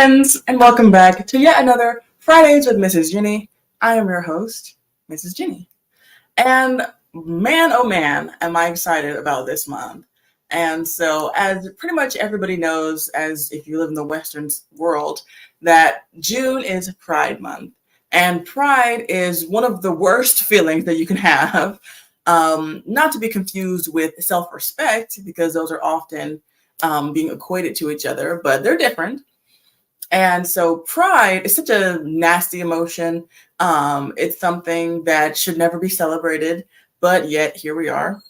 friends, and welcome back to yet another Fridays with Mrs. Ginny. I am your host, Mrs. Ginny. And man, oh man, am I excited about this month. And so, as pretty much everybody knows, as if you live in the Western world, that June is Pride Month. And pride is one of the worst feelings that you can have, not to be confused with self-respect, because those are often being equated to each other, but they're different. And so pride is such a nasty emotion. It's something that should never be celebrated, but yet here we are.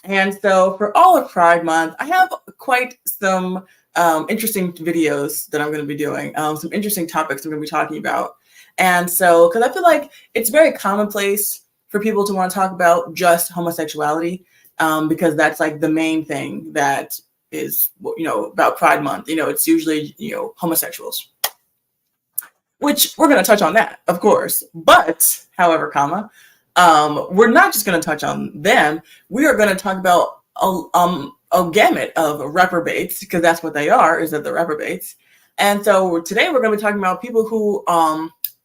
And so for all of Pride Month, I have quite some interesting videos that I'm going to be doing, some interesting topics I'm going to be talking about. And so, because I feel like it's very commonplace for people to want to talk about just homosexuality, because that's like the main thing that is, about Pride Month. It's usually, homosexuals, which we're going to touch on that, of course. But, however, we're not just going to touch on them. We are going to talk about a gamut of reprobates, because that's what they are, is that they're reprobates. And so today we're going to be talking about people who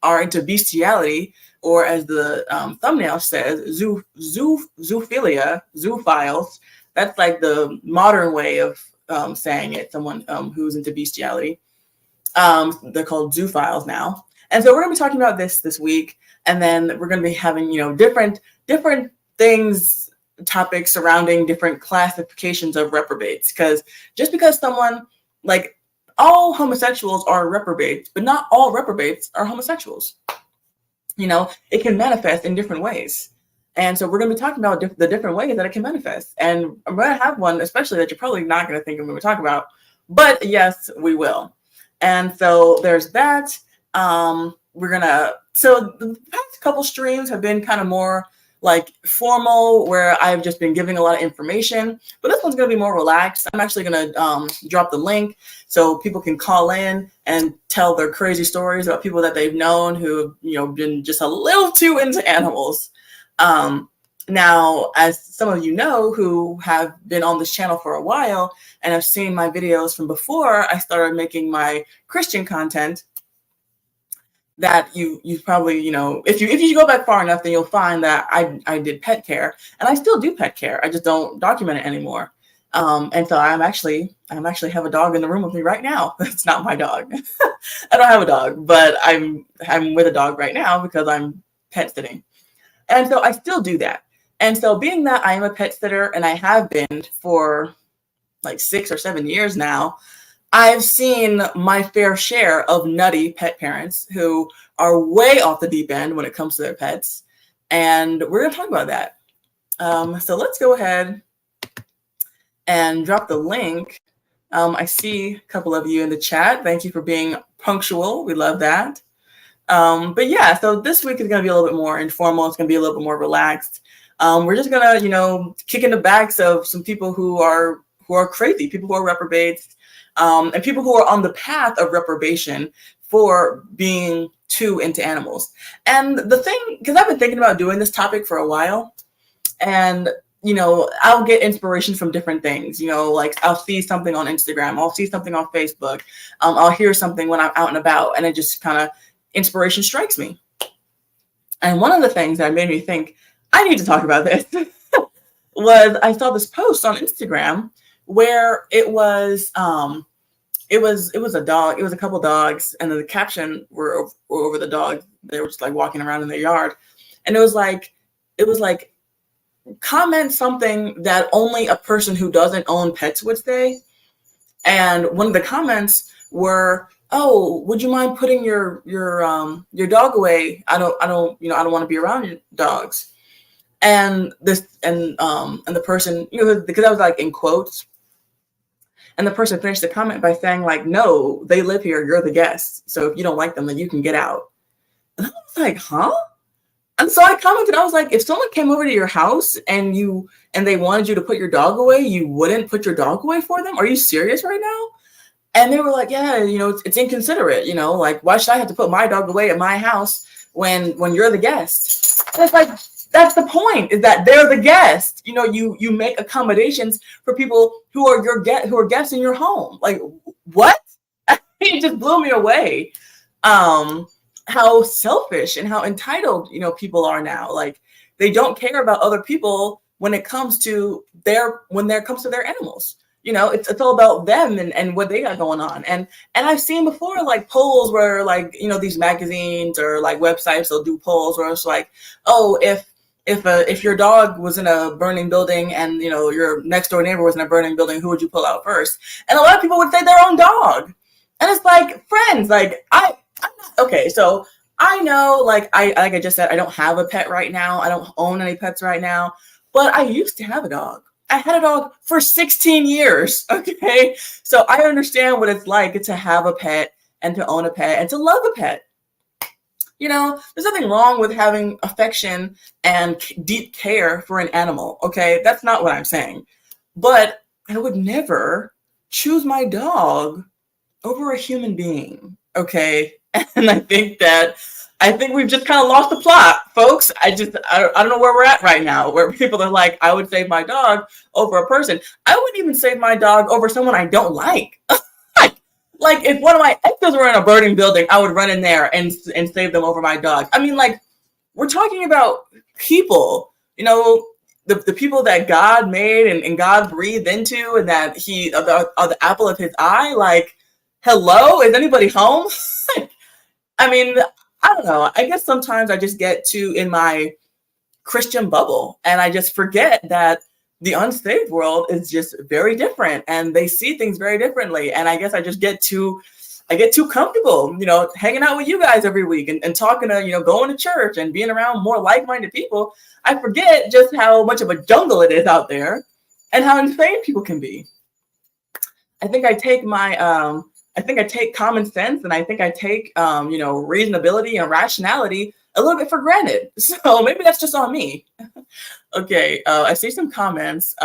are into bestiality, or as the thumbnail says, zoophilia, zoophiles. That's like the modern way of saying it, someone who's into bestiality. They're called zoophiles now. And so we're going to be talking about this week. And then we're going to be having, different things, topics surrounding different classifications of reprobates. Because just because someone, like, all homosexuals are reprobates, but not all reprobates are homosexuals. It can manifest in different ways. And so we're going to be talking about the different ways that it can manifest. And I'm going to have one, especially that you're probably not going to think I'm going to talk about. But yes, we will. And so there's that. So the past couple streams have been kind of more like formal, where I've just been giving a lot of information. But this one's going to be more relaxed. I'm actually going to drop the link so people can call in and tell their crazy stories about people that they've known who have, been just a little too into animals. Now, as some of you know who have been on this channel for a while and have seen my videos from before I started making my Christian content, that you probably, if you go back far enough, then you'll find that I did pet care, and I still do pet care. I just don't document it anymore. And so I'm actually have a dog in the room with me right now. It's not my dog. I don't have a dog, but I'm with a dog right now because I'm pet sitting. And so I still do that. And so being that I am a pet sitter, and I have been for like 6 or 7 years now, I've seen my fair share of nutty pet parents who are way off the deep end when it comes to their pets. And we're going to talk about that. So let's go ahead and drop the link. I see a couple of you in the chat. Thank you for being punctual. We love that. But yeah, so this week is going to be a little bit more informal. It's going to be a little bit more relaxed. We're just going to, kick in the backs of some people who are crazy, people who are reprobates, and people who are on the path of reprobation for being too into animals. And the thing, because I've been thinking about doing this topic for a while, and I'll get inspiration from different things. Like I'll see something on Instagram, I'll see something on Facebook, I'll hear something when I'm out and about, and it just kind of inspiration strikes me. And one of the things that made me think I need to talk about this was I saw this post on Instagram where it was a dog. It was a couple dogs, and then the caption were over the dog. They were just like walking around in their yard, and it was like comment something that only a person who doesn't own pets would say. And one of the comments were, "Oh, would you mind putting your dog away? I don't want to be around your dogs." And the person, because I was like in quotes, and the person finished the comment by saying like, "No, they live here. You're the guest. So if you don't like them, then you can get out." And I was like, "Huh?" And so I commented, I was like, if someone came over to your house and they wanted you to put your dog away, you wouldn't put your dog away for them? Are you serious right now? And they were like, yeah, it's inconsiderate, like, why should I have to put my dog away at my house when you're the guest? And it's like, that's the point, is that they're the guest. You make accommodations for people who are guests in your home. Like, what? It just blew me away. How selfish and how entitled, people are now. Like, they don't care about other people when it comes to their animals. It's all about them and what they got going on. And I've seen before, like, polls where, like, these magazines or like websites, they'll do polls where it's like, oh, if your dog was in a burning building and your next door neighbor was in a burning building, who would you pull out first? And a lot of people would say their own dog. And it's like, friends, like, I'm not okay. So I know, like I just said, I don't have a pet right now. I don't own any pets right now, but I used to have a dog. I had a dog for 16 years. Okay. So I understand what it's like to have a pet and to own a pet and to love a pet. There's nothing wrong with having affection and deep care for an animal. Okay. That's not what I'm saying, but I would never choose my dog over a human being. Okay. And I think we've just kind of lost the plot, folks. I don't know where we're at right now, where people are like, I would save my dog over a person. I wouldn't even save my dog over someone I don't like. Like, if one of my exes were in a burning building, I would run in there and save them over my dog. I mean, like, we're talking about people, the people that God made and God breathed into, and that he are the apple of his eye. Like, hello, is anybody home? I mean, I don't know. I guess sometimes I just get in my Christian bubble and I just forget that the unsaved world is just very different and they see things very differently. And I guess I get too comfortable, hanging out with you guys every week and talking to, going to church and being around more like-minded people. I forget just how much of a jungle it is out there and how insane people can be. I think I take common sense and I think I take, reasonability and rationality a little bit for granted. So maybe that's just on me. Okay, I see some comments.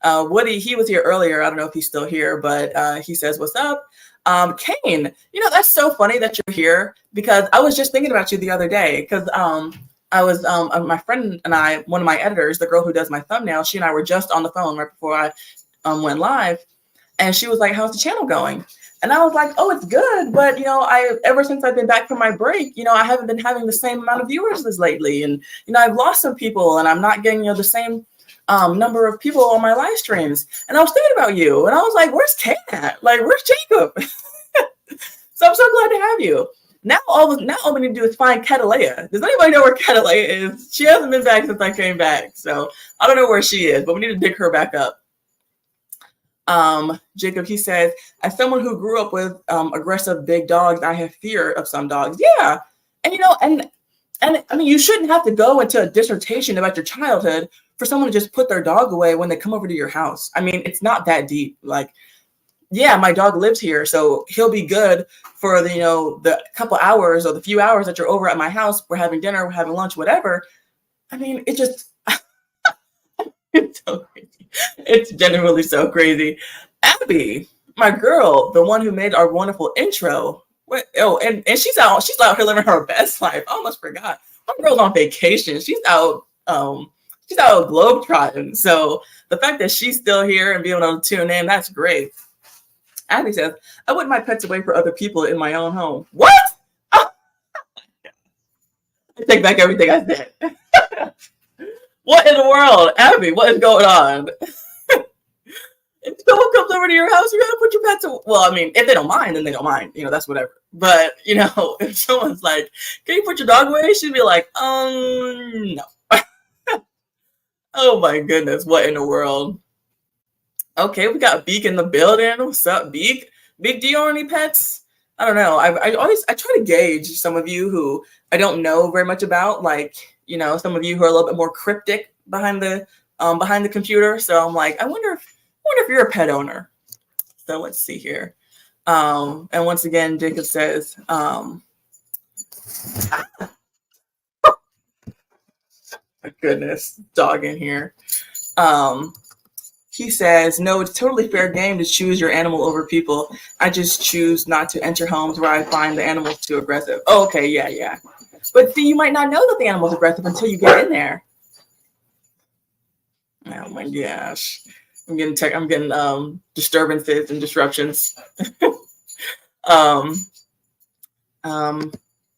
Woody, he was here earlier. I don't know if he's still here, but he says, what's up? Kane, that's so funny that you're here because I was just thinking about you the other day because I was, my friend and I, one of my editors, the girl who does my thumbnail, she and I were just on the phone right before I went live. And she was like, how's the channel going? And I was like, oh, it's good. But, ever since I've been back from my break, I haven't been having the same amount of viewers as lately. And, I've lost some people and I'm not getting, the same number of people on my live streams. And I was thinking about you and I was like, where's Kat? Like, where's Jacob? So I'm so glad to have you. Now all we need to do is find Catalea. Does anybody know where Catalea is? She hasn't been back since I came back. So I don't know where she is, but we need to dig her back up. Jacob, he says, as someone who grew up with aggressive big dogs, I have fear of some dogs. Yeah. And and I mean, you shouldn't have to go into a dissertation about your childhood for someone to just put their dog away when they come over to your house. I mean, it's not that deep. Like, yeah, my dog lives here, so he'll be good for the couple hours or the few hours that you're over at my house. We're having dinner, we're having lunch, whatever. I mean, it just it's so crazy. It's genuinely so crazy. Abby, my girl, the one who made our wonderful intro. And she's out here living her best life. I almost forgot. My girl's on vacation. She's out globetrotting. So the fact that she's still here and being able to tune in, that's great. Abby says, I wouldn't my pets away for other people in my own home. What? Oh, I take back everything I said. What in the world? Abby, what is going on? If someone comes over to your house, you gotta put your pets away. Well, I mean, if they don't mind, then they don't mind. That's whatever. But, if someone's like, can you put your dog away? She'd be like, no. Oh my goodness, what in the world? Okay, we got Beak in the building. What's up, Beak? Beak, do you own any pets? I don't know. I try to gauge some of you who I don't know very much about, like, some of you who are a little bit more cryptic behind the computer. So I'm like, I wonder if you're a pet owner. So let's see here. And once again, Jacob says, my goodness, dog in here. He says, no, it's totally fair game to choose your animal over people. I just choose not to enter homes where I find the animals too aggressive. Oh, okay, yeah. But see, you might not know that the animal's aggressive until you get in there. Oh my gosh. I'm getting disturbances and disruptions. Um,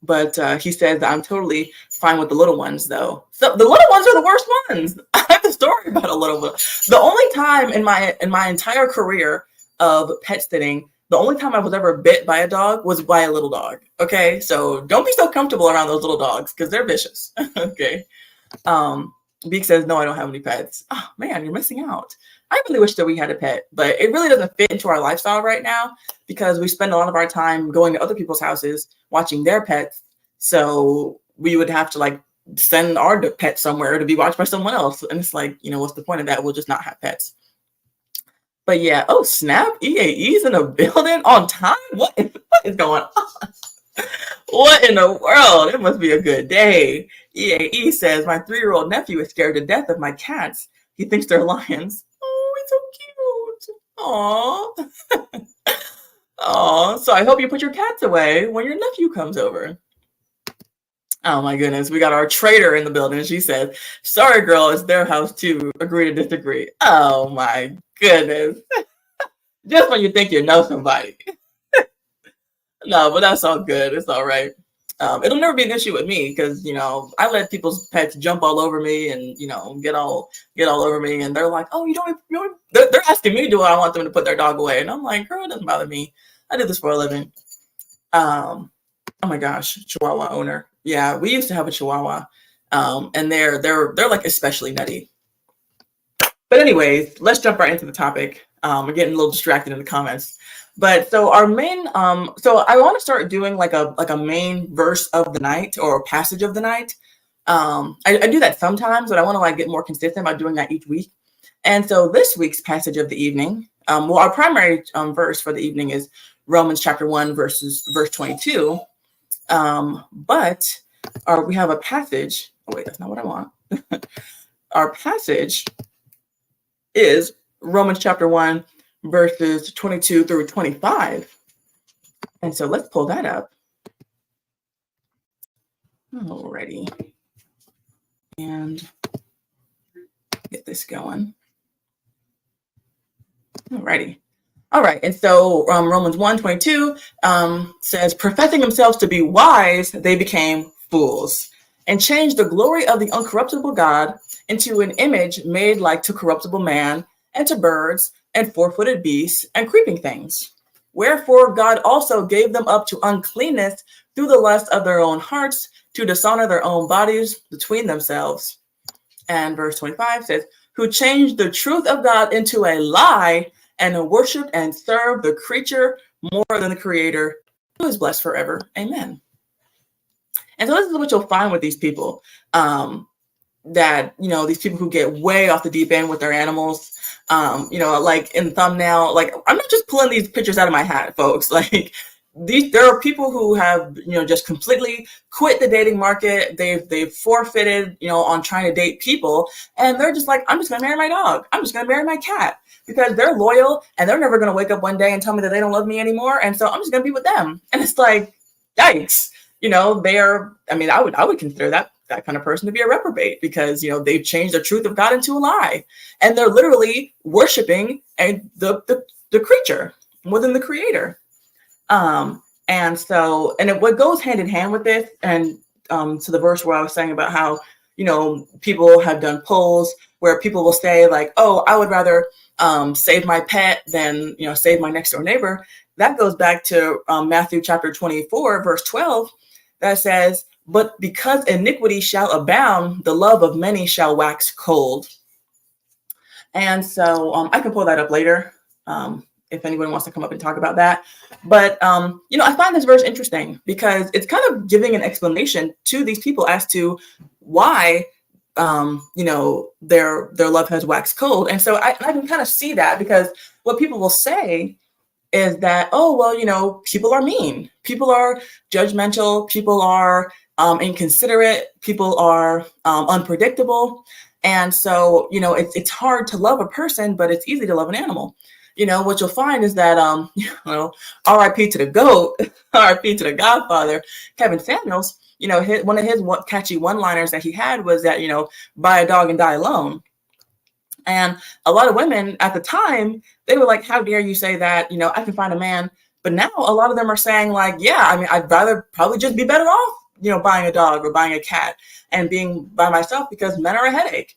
but he says, I'm totally fine with the little ones, though. So the little ones are the worst ones. I have a story about a little one. The only time in my entire career of pet sitting, the only time I was ever bit by a dog was by a little dog. Okay, so don't be so comfortable around those little dogs because they're vicious. Okay. Beak says, no, I don't have any pets. Oh man, you're missing out. I really wish that we had a pet, but it really doesn't fit into our lifestyle right now because we spend a lot of our time going to other people's houses, watching their pets. So we would have to like send our pet somewhere to be watched by someone else. And it's like, what's the point of that? We'll just not have pets. But yeah, oh snap, EAE's in the building on time? What is going on? What in the world? It must be a good day. EAE says, my 3-year-old nephew is scared to death of my cats. He thinks they're lions. Oh, it's so cute. Aw. Aw, so I hope you put your cats away when your nephew comes over. Oh my goodness, we got our trader in the building. She says, sorry girl, it's their house too. Agree to disagree. Oh my goodness. Just when you think you know somebody. No, but that's all good. It's all right. It'll never be an issue with me because I let people's pets jump all over me and get all over me, and they're like, oh, you don't. They're asking me, do I want them to put their dog away? And I'm like, girl, it doesn't bother me. I do this for a living. Oh my gosh, Chihuahua owner. Yeah, we used to have a Chihuahua, and they're like especially nutty. But anyways, let's jump right into the topic. We're getting a little distracted in the comments. But so our main, so I want to start doing like a main verse of the night or passage of the night. I do that sometimes, but I want to like get more consistent by doing that each week. And so this week's passage of the evening, well, our primary verse for the evening is Romans chapter 1 verse 22. But we have a passage. Oh wait, that's not what I want. Our passage is Romans chapter 1. Verses 22 through 25. And so let's pull that up. Alrighty. And get this going. Alrighty. All right. And so Romans 1:22 says, professing themselves to be wise, they became fools and changed the glory of the uncorruptible God into an image made like to corruptible man and to birds and 4-footed beasts and creeping things. Wherefore God also gave them up to uncleanness through the lust of their own hearts to dishonor their own bodies between themselves. And verse 25 says, who changed the truth of God into a lie and worshiped and served the creature more than the creator, who is blessed forever. Amen. And so this is what you'll find with these people, that, these people who get way off the deep end with their animals. Like in the thumbnail, like I'm not just pulling these pictures out of my hat, folks. Like there are people who have, just completely quit the dating market. They've forfeited, on trying to date people. And they're just like, I'm just going to marry my dog. I'm just going to marry my cat because they're loyal and they're never going to wake up one day and tell me that they don't love me anymore. And so I'm just going to be with them. And it's like, yikes, I would consider that kind of person to be a reprobate because, they've changed the truth of God into a lie and they're literally worshiping the creature more than the creator. And what goes hand in hand with this and to the verse where I was saying about how, people have done polls where people will say like, oh, I would rather save my pet than, save my next door neighbor. That goes back to Matthew chapter 24, verse 12, that says, but because iniquity shall abound, the love of many shall wax cold. And so I can pull that up later if anyone wants to come up and talk about that. But, I find this verse interesting because it's kind of giving an explanation to these people as to why, their love has waxed cold. And so I can kind of see that because what people will say is that, oh, well, people are mean. People are judgmental. People are inconsiderate. People are unpredictable. And so, it's hard to love a person, but it's easy to love an animal. What you'll find is that, RIP to the GOAT, RIP to the Godfather, Kevin Samuels, one of his catchy one-liners that he had was that, buy a dog and die alone. And a lot of women at the time, they were like, how dare you say that, I can find a man But now a lot of them are saying like, yeah, I mean, I'd rather probably just be better off, buying a dog or buying a cat and being by myself because men are a headache.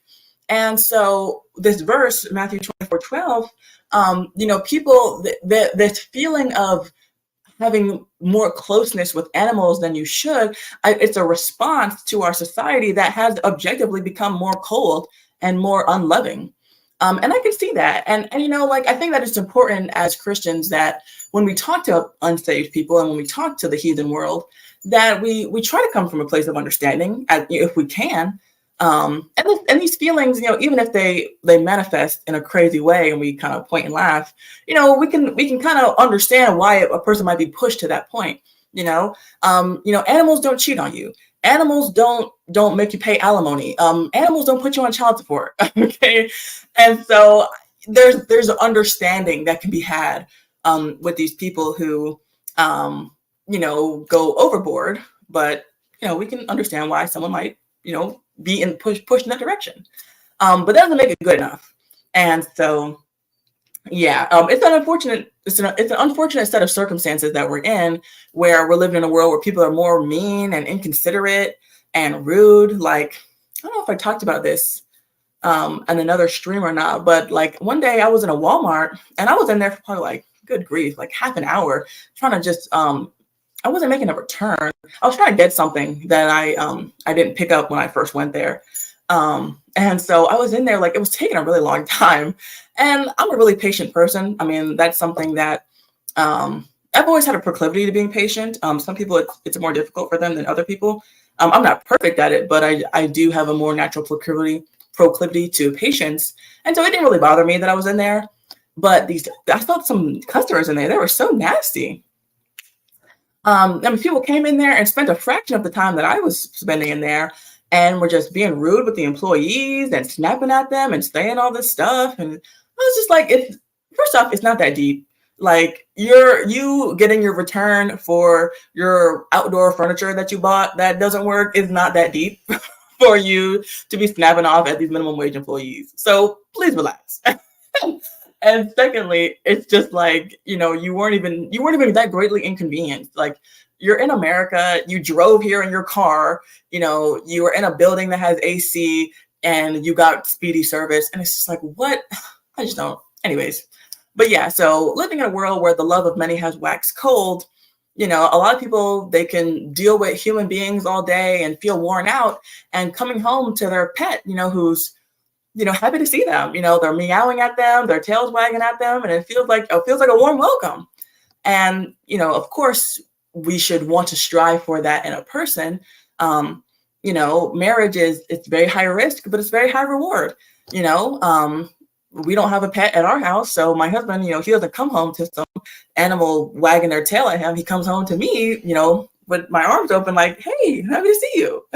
And so this verse, Matthew 24:12, people, this feeling of having more closeness with animals than you should, it's a response to our society that has objectively become more cold and more unloving. And I can see that. And I think that it's important as Christians that when we talk to unsaved people and when we talk to the heathen world, that we try to come from a place of understanding, if we can. And these feelings, even if they manifest in a crazy way and we kind of point and laugh, we can kind of understand why a person might be pushed to that point. Animals don't cheat on you. Animals don't make you pay alimony. Animals don't put you on child support. Okay, and so there's an understanding that can be had with these people who go overboard, but we can understand why someone might be pushed in that direction. But that doesn't make it good enough. And so it's an unfortunate set of circumstances that we're in, where we're living in a world where people are more mean and inconsiderate and rude. Like, I don't know if I talked about this on another stream or not, but like one day I was in a Walmart and I was in there for probably like, good grief, like half an hour trying to just I wasn't making a return. I was trying to get something that I didn't pick up when I first went there. And so I was in there, like, it was taking a really long time. And I'm a really patient person. I mean, that's something that I've always had a proclivity to being patient. Some people, it's more difficult for them than other people. I'm not perfect at it, but I do have a more natural proclivity to patience. And so it didn't really bother me that I was in there. But I thought some customers in there, they were so nasty. I mean, people came in there and spent a fraction of the time that I was spending in there and were just being rude with the employees and snapping at them and saying all this stuff. And I was just like, first off, it's not that deep. Like, you getting your return for your outdoor furniture that you bought that doesn't work is not that deep for you to be snapping off at these minimum wage employees. So please relax. And secondly, it's just like, you weren't even that greatly inconvenienced. Like, you're in America, you drove here in your car, you were in a building that has AC and you got speedy service. And it's just like, what? I just don't. Anyways. But yeah, so living in a world where the love of many has waxed cold, a lot of people, they can deal with human beings all day and feel worn out, and coming home to their pet, who's happy to see them. They're meowing at them, their tails wagging at them, and it feels like a warm welcome. And, of course, we should want to strive for that in a person. Marriage it's very high risk, but it's very high reward. We don't have a pet at our house. So my husband, he doesn't come home to some animal wagging their tail at him. He comes home to me, with my arms open, like, hey, happy to see you.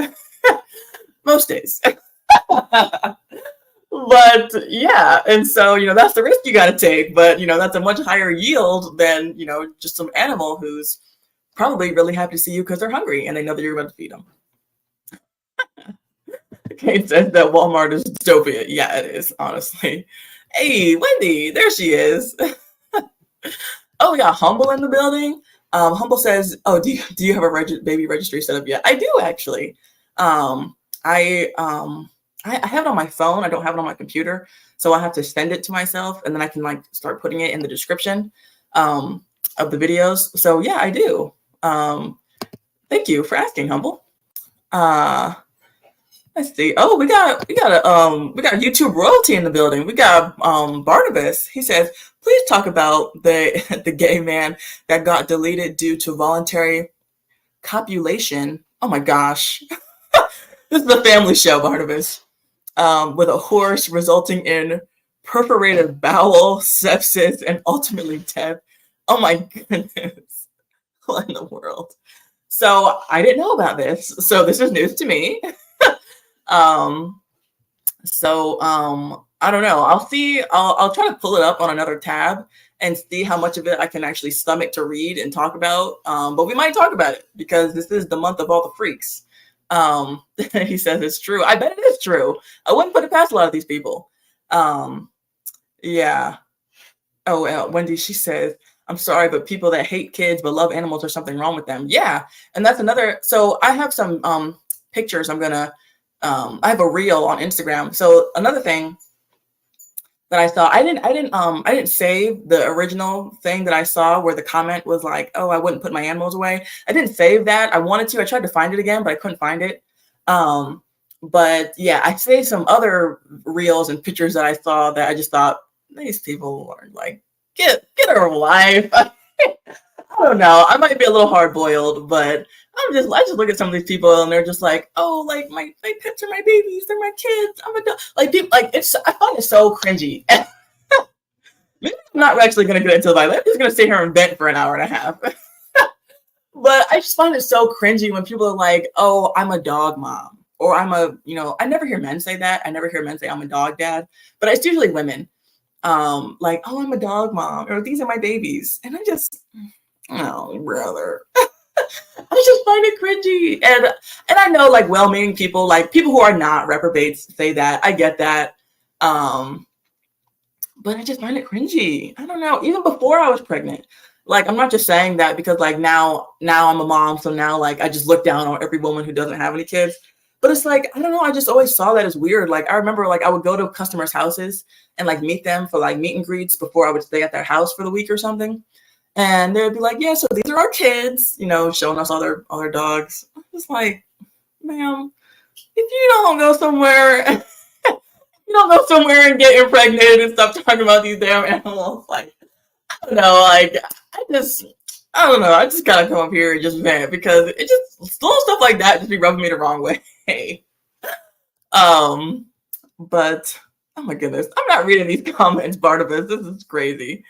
Most days. But yeah, and so, that's the risk you got to take. But, that's a much higher yield than, just some animal who's probably really happy to see you because they're hungry and they know that you're about to feed them. Kate says that Walmart is dystopia. Yeah, it is, honestly. Hey, Wendy, there she is. Oh, we got Humble in the building. Humble says, oh, do you have a baby registry set up yet? I do, actually. I have it on my phone. I don't have it on my computer. So I have to send it to myself, and then I can start putting it in the description of the videos. So yeah, I do. Thank you for asking, Humble. Let's see. Oh, we got YouTube royalty in the building. We got Barnabas. He says, please talk about the gay man that got deleted due to voluntary copulation. Oh my gosh. This is a family show, Barnabas. With a horse, resulting in perforated bowel, sepsis, and ultimately death. Oh my goodness. What in the world? So I didn't know about this. So this is news to me. I don't know. I'll see. I'll try to pull it up on another tab and see how much of it I can actually stomach to read and talk about. But we might talk about it because this is the month of all the freaks. He says it's true. I bet it is true. I wouldn't put it past a lot of these people. Yeah. Oh, Wendy, she says, I'm sorry, but people that hate kids but love animals, there's something wrong with them. Yeah, and that's another. So I have some pictures. I have a reel on Instagram. So another thing that I saw, I didn't save the original thing that I saw where the comment was like, "Oh, I wouldn't put my animals away." I didn't save that. I wanted to. I tried to find it again, but I couldn't find it. But yeah, I saved some other reels and pictures that I saw that I just thought these people are like, get a life. I don't know. I might be a little hard boiled, but I just look at some of these people and they're just like, oh, like my pets are my babies, they're my kids. I'm a dog. Like people, like I find it so cringy. Maybe I'm not actually gonna get into the Bible. I'm just gonna sit here and vent for an hour and a half. But I just find it so cringy when people are like, oh, I'm a dog mom. Or I never hear men say that. I never hear men say I'm a dog dad, but it's usually women. Like, oh, I'm a dog mom, or these are my babies. And oh, brother. I just find it cringy. And I know like well-meaning people, like people who are not reprobates say that. I get that. But I just find it cringy. I don't know. Even before I was pregnant. Like, I'm not just saying that because like now I'm a mom, so now like I just look down on every woman who doesn't have any kids. But it's like, I don't know, I just always saw that as weird. Like I remember like I would go to customers' houses and like meet them for like meet and greets before I would stay at their house for the week or something. And they would be like, yeah, so these are our kids, showing us all their dogs. I'm just like, ma'am, if you don't go somewhere, and get impregnated and stop talking about these damn animals, like, I don't know, like, I don't know, I just gotta come up here and just vent because it just, little stuff like that just be rubbing me the wrong way. But, oh my goodness, I'm not reading these comments, Barnabas, this is crazy.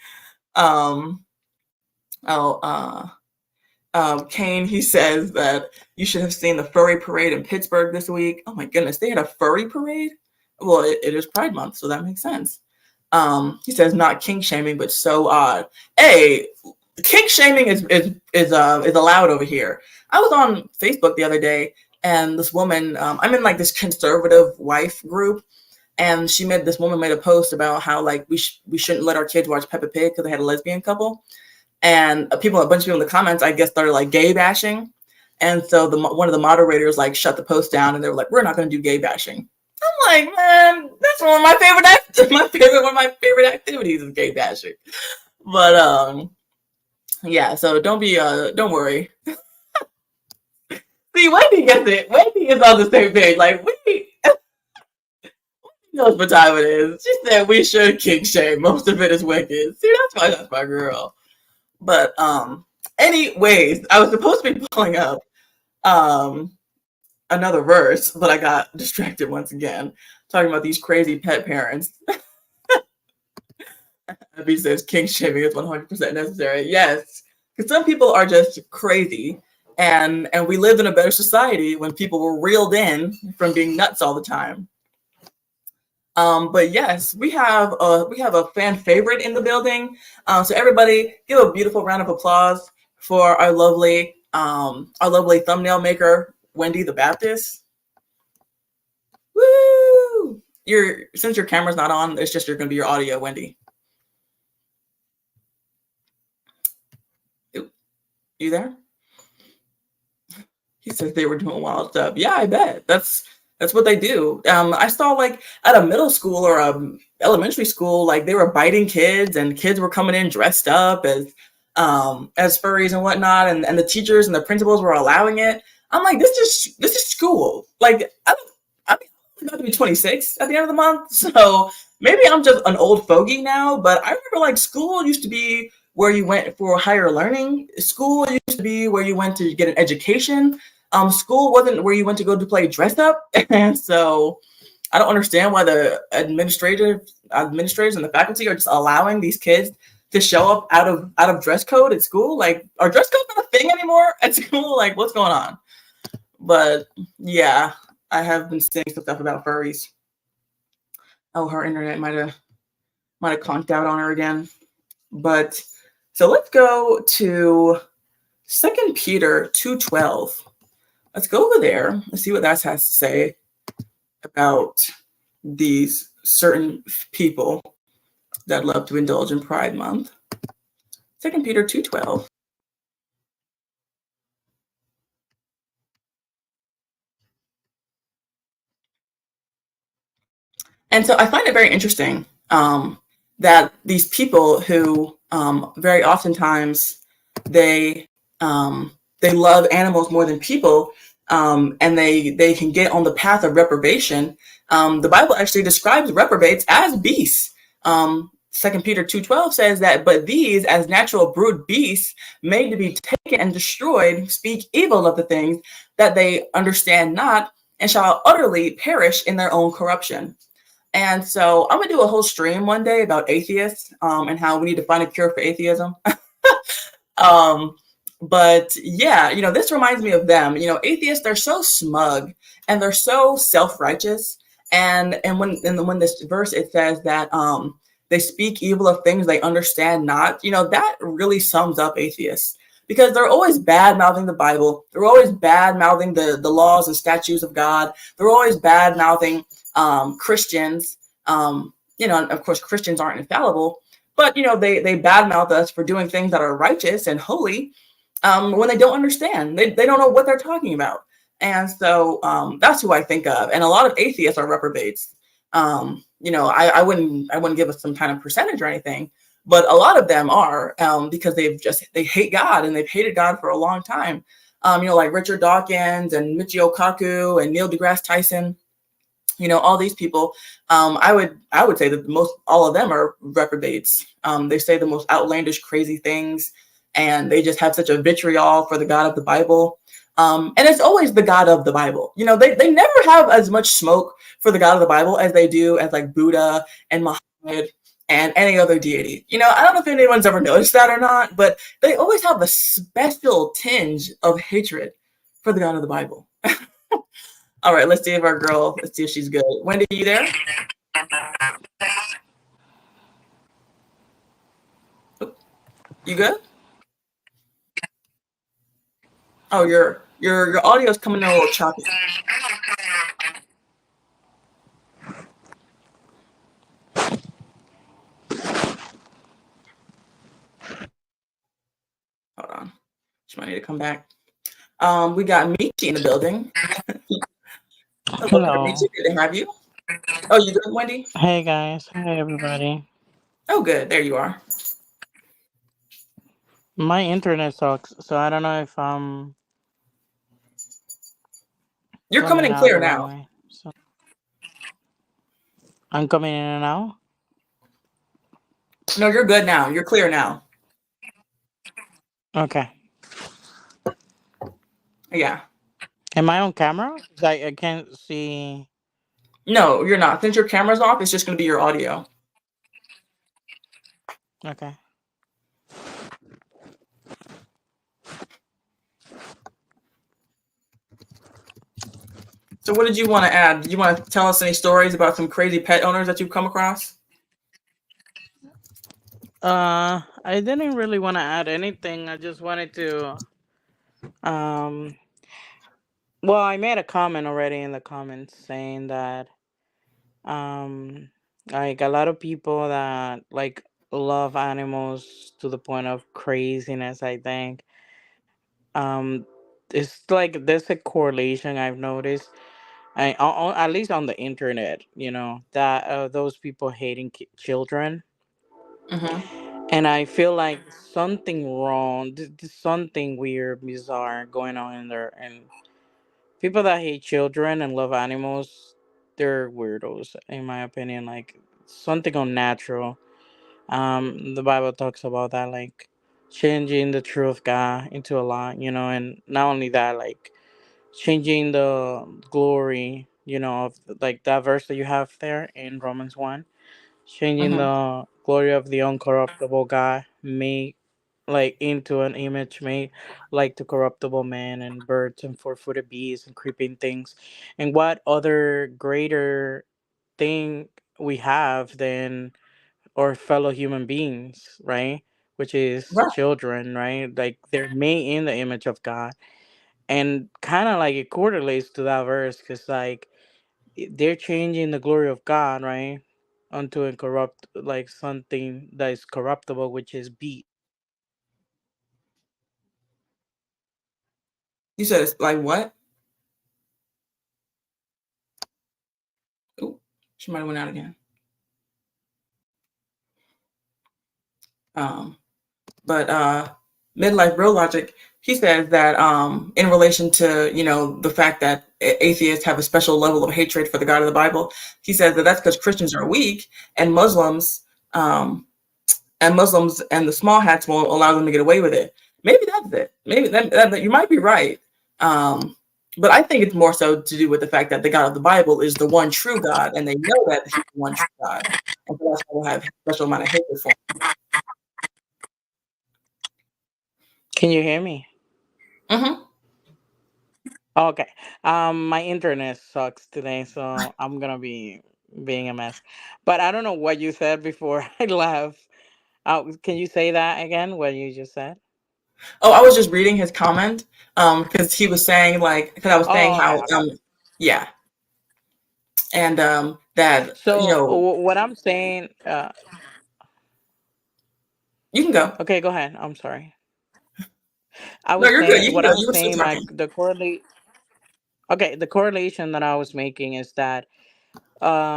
Kane, he says that you should have seen the furry parade in Pittsburgh this week. Oh my goodness, they had a furry parade? Well, it is Pride Month, so that makes sense. He says not kink shaming, but so odd. Hey, kink shaming is allowed over here. I was on Facebook the other day, and this woman, I'm in like this conservative wife group, and this woman made a post about how like we shouldn't let our kids watch Peppa Pig because they had a lesbian couple. And a bunch of people in the comments, I guess, started like gay bashing. And so one of the moderators like shut the post down, and they were like, "We're not going to do gay bashing." I'm like, man, that's one of my favorite favorite activities is gay bashing. But yeah. So don't worry. See, Wendy gets it. Wendy is on the same page. Like we knows what time it is. She said we should kink shame. Most of it is wicked. See, that's my girl. But anyways, I was supposed to be pulling up another verse, but I got distracted once again, talking about these crazy pet parents. Abby says kink shaming is 100% necessary. Yes, because some people are just crazy, and we lived in a better society when people were reeled in from being nuts all the time. But yes, we have a fan favorite in the building. So everybody, give a beautiful round of applause for our lovely thumbnail maker, Wendy the Baptist. Woo! Since your camera's not on, it's just gonna be your audio, Wendy. You there? He says they were doing wild stuff. Yeah, I bet. That's what they do. I saw like at a middle school or elementary school, like they were biting kids, and kids were coming in dressed up as furries and whatnot, and the teachers and the principals were allowing it. I'm like, this is school. Like I'm about to be 26 at the end of the month, so maybe I'm just an old fogey now. But I remember like school used to be where you went for higher learning. School used to be where you went to get an education. School wasn't where you went to go to play dress up. And so I don't understand why the administrators and the faculty are just allowing these kids to show up out of dress code at school. Like, are dress codes not a thing anymore at school? Like, what's going on? But yeah, I have been seeing some stuff about furries. Oh, her internet might have conked out on her again. But so let's go to 2 Peter 2:12. Let's go over there and see what that has to say about these certain people that love to indulge in Pride Month. Second Peter 2:12. And so I find it very interesting that these people who very oftentimes they they love animals more than people, and they can get on the path of reprobation. The Bible actually describes reprobates as beasts. 2 Peter 2:12 says that, but these, as natural brute beasts, made to be taken and destroyed, speak evil of the things that they understand not, and shall utterly perish in their own corruption. And so I'm gonna do a whole stream one day about atheists and how we need to find a cure for atheism. um, but yeah, this reminds me of them. Atheists, they're so smug and they're so self-righteous. And when this verse it says that they speak evil of things they understand not, that really sums up atheists. Because they're always bad mouthing the Bible. They're always bad mouthing the laws and statutes of God. They're always bad mouthing Christians. And of course, Christians aren't infallible, but they badmouth us for doing things that are righteous and holy when they don't understand. They don't know what they're talking about. And so that's who I think of. And a lot of atheists are reprobates. I wouldn't give us some kind of percentage or anything, but a lot of them are because they hate God and they've hated God for a long time. Like Richard Dawkins and Michio Kaku and Neil deGrasse Tyson. All these people, I would say that most all of them are reprobates. They say the most outlandish, crazy things, and they just have such a vitriol for the God of the Bible. And it's always the God of the Bible. They never have as much smoke for the God of the Bible as they do as like Buddha and Muhammad and any other deity. I don't know if anyone's ever noticed that or not, but they always have a special tinge of hatred for the God of the Bible. All right, let's see if our girl, let's see if she's good. Wendy, you there? You good? Oh, your audio's coming in a little choppy. Hold on. She might need to come back. We got Michi in the building. Hello there, Michi. Hello. Good to have you. Oh, you good, Wendy? Hey guys. Hi everybody. Oh, good. There you are. My internet sucks, so I don't know if I'm You're coming coming in out clear the right now. way. So I'm coming in and out. No, you're good now. You're clear now. Okay. Yeah. Am I on camera? 'Cause I can't see. No, you're not. Since your camera's off, it's just going to be your audio. Okay. So, what did you want to add? Did you want to tell us any stories about some crazy pet owners that you've come across? I didn't really want to add anything. I just wanted to. Um. Well, I made a comment already in the comments saying that um, like a lot of people that like love animals to the point of craziness. I think it's like there's a correlation I've noticed. At least on the internet, that those people hating children, Mm-hmm. and I feel like something wrong, something weird, bizarre going on in there. And people that hate children and love animals, they're weirdos, in my opinion. Like something unnatural. The Bible talks about that, like changing the truth of God into a lie, and not only that, like changing the glory, of like that verse that you have there in Romans 1, changing Mm-hmm. the glory of the uncorruptible God made like into an image made like to corruptible man and birds and four-footed beasts and creeping things. And what other greater thing we have than our fellow human beings, right? Which is Right. children, right? Like they're made in the image of God. And kind of like it correlates to that verse because like they're changing the glory of God, right? Unto incorrupt, like something that is corruptible, which is beast. You said it's like what? Ooh, she might have went out again. Um, but midlife real logic, he says that in relation to the fact that atheists have a special level of hatred for the God of the Bible, he says that that's because Christians are weak and um, Muslims and the small hats won't allow them to get away with it. Maybe that's it. Maybe that you might be right. Um, but I think it's more so to do with the fact that the God of the Bible is the one true God, and they know that he's the one true God, and so that's why they have a special amount of hatred for Can you hear me? him. Mm-hmm. Okay. My internet sucks today, so I'm gonna be being a mess. But I don't know what you said before I left. Can you say that again? What you just said? Oh, I was just reading his comment because he was saying like because I was saying Oh, okay, how okay. yeah, and that So what I'm saying, you can go. okay, go ahead. I'm sorry. I No, was you're good. You saying can what go. I You was were still saying. My talking. the correlate. Okay, the correlation that I was making is that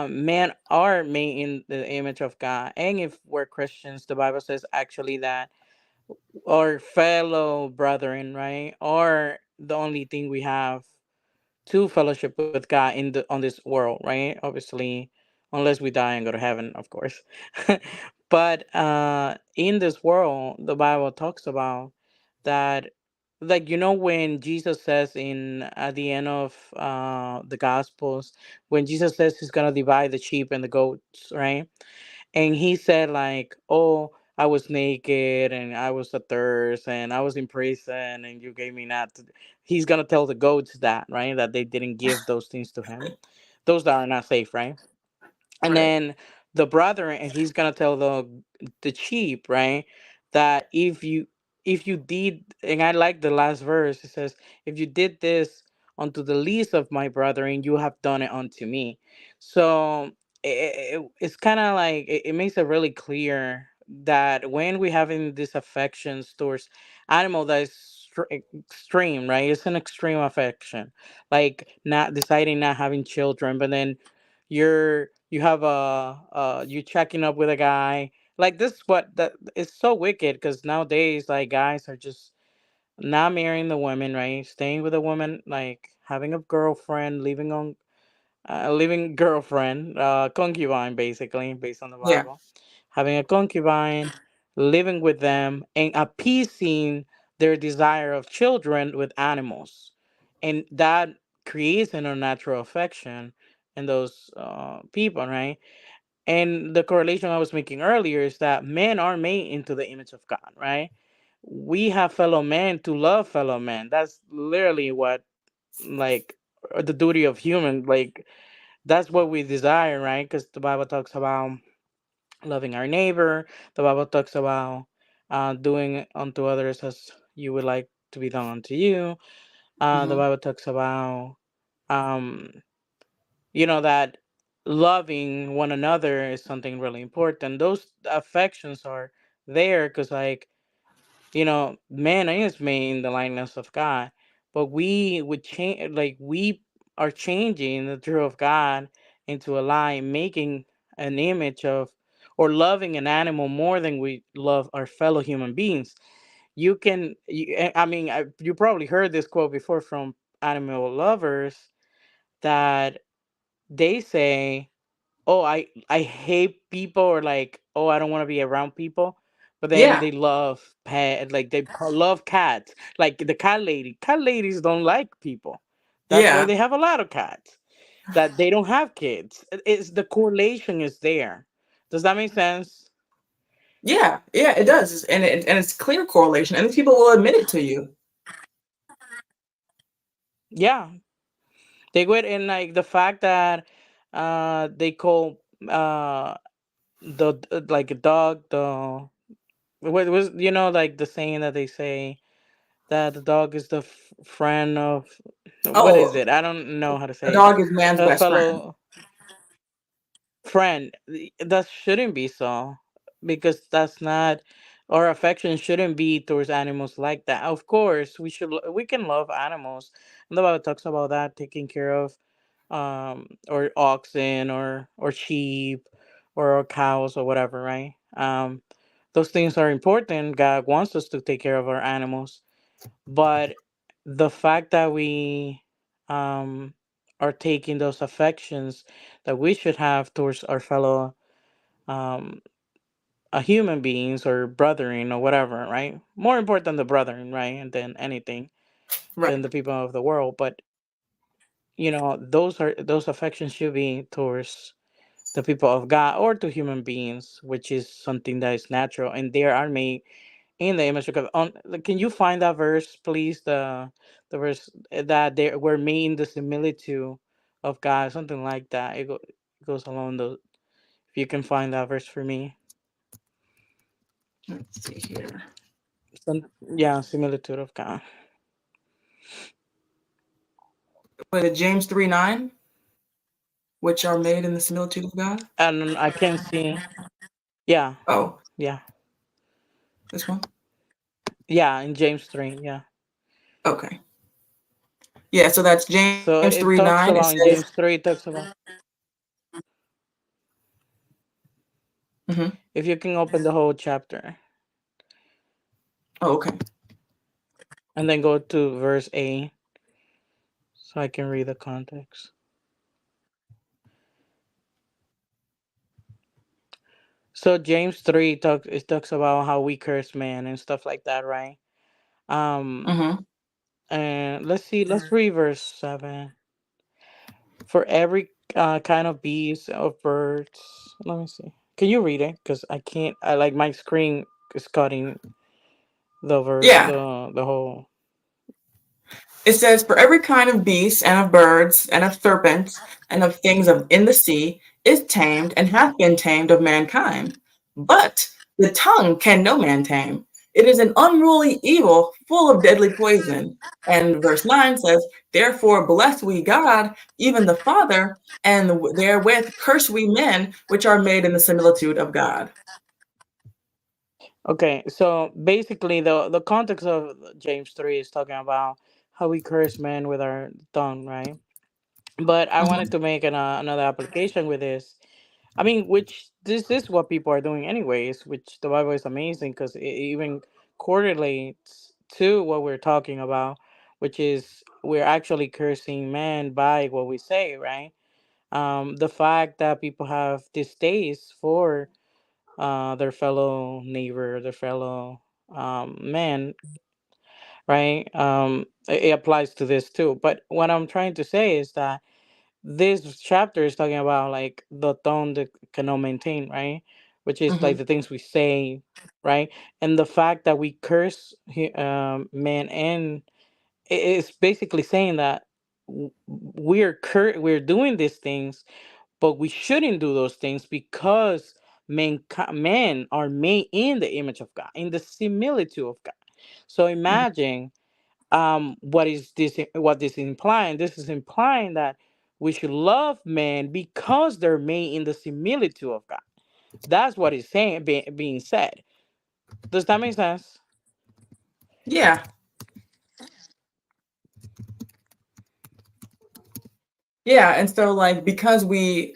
men are made in the image of God, and if we're Christians, the Bible says actually that our fellow brethren, right, are the only thing we have to fellowship with God in the on this world, right? Obviously, unless we die and go to heaven, of course. But in this world, the Bible talks about that, like when Jesus says in at the end of the Gospels, when Jesus says he's gonna divide the sheep and the goats, right? And he said like, "Oh, I was naked and I was athirst and I was in prison and you gave me that." He's gonna tell the goats that, right? That they didn't give those things to him, those that are not safe, right? And Right. then the brother, and he's gonna tell the sheep, right, that if you did, and I like the last verse. It says, "If you did this unto the least of my brethren, you have done it unto me." So it's kind of like it makes it really clear that when we having these affections towards animal that is extreme, right? It's an extreme affection, like not deciding not having children, but then you have you checking up with a guy like this. What that is so wicked, because nowadays like guys are just not marrying the women, right, staying with a woman, like having a girlfriend, living girlfriend, concubine, basically based on the Yeah. Bible, having a concubine, living with them and appeasing their desire of children with animals, and that creates an unnatural affection in those people, right? And the correlation I was making earlier is that men are made into the image of God, right? We have fellow men to love fellow men. That's literally what, like, the duty of human, like, that's what we desire, right? Because the Bible talks about loving our neighbor. The Bible talks about doing unto others as you would like to be done unto you. The Hmm. Bible talks about um, that loving one another is something really important. Those affections are there because, like, man is made in the likeness of God, but we would change, like, we are changing the truth of God into a lie, making an image of, or loving an animal more than we love our fellow human beings. I mean, you probably heard this quote before from animal lovers, that they say, "Oh, I hate people," or like, "Oh, I don't want to be around people," but then Yeah. they love pet, like they love cats. Like the cat ladies don't like people. That's why Yeah. they have a lot of cats. That they don't have kids. It's the correlation is there. Does that make sense? Yeah. Yeah. It does, and it's clear correlation, and people will admit it to you. Yeah, they would, and like the fact that they call like a dog the what was, like the saying that they say that the dog is the friend of, what is Oh, it? I don't know how to a say it. dog is man's A best friend. fellow friend. That shouldn't be so, because that's not. Our affection shouldn't be towards animals like that. Of course, we can love animals, and the Bible talks about that, taking care of or oxen or sheep or cows or whatever, right? Those things are important. God wants us to take care of our animals, but the fact that we um are taking those affections that we should have towards our fellow um human beings or brethren or whatever, right? More important than the brethren, right? And than anything Right. than the people of the world. But those affections should be towards the people of God or to human beings, which is something that is natural, and they are made in the image of God. Can you find that verse, please? The verse that they were made in the similitude of God, something like that. It goes along those. If you can find that verse for me, Let's see here. yeah, similitude of God. Was it James 3:9? Which are made in the similitude of God? And I can't see. Yeah, Oh, yeah, this one? yeah. In James 3, yeah. Okay. Yeah, so that's James So 3 it 9. talks It about in says, James 3. It talks about mm-hmm. if you can open the whole chapter Oh, okay. and then go to verse 8, so I can read the context. So James 3 talks about how we curse man and stuff like that, right? Um, Mm-hmm. and let's see. Let's read verse 7. For every kind of beast of birds. Let me see. Can you read it? Because I can't. I like my screen is cutting Yeah. the whole. It says, "For every kind of beast, and of birds, and of serpents, and of things of in the sea, is tamed, and hath been tamed of mankind. But the tongue can no man tame. It is an unruly evil, full of deadly poison." And verse 9 says, "Therefore bless we God, even the Father, and therewith curse we men, which are made in the similitude of God." Okay, so basically the context of James 3 is talking about how we curse men with our tongue, right? But I wanted Mhm. to make another application with this. I mean, which this is what people are doing anyways, which the Bible is amazing because it even correlates to what we're talking about, which is we're actually cursing man by what we say, right? The fact that people have distaste for their fellow neighbor, their fellow man, right? It applies to this too. But what I'm trying to say is that this chapter is talking about like the tone that cannot maintain, right? Which is like Mhm. the things we say, right? And the fact that we curse man, and it's basically saying that we're doing these things, but we shouldn't do those things because men are made in the image of God, in the similitude of God. So Mhm. imagine what this implying. This is implying that we should love men because they're made in the similitude of God. That's what is saying, being said. Does that make sense? Yeah. Yeah, and so like because men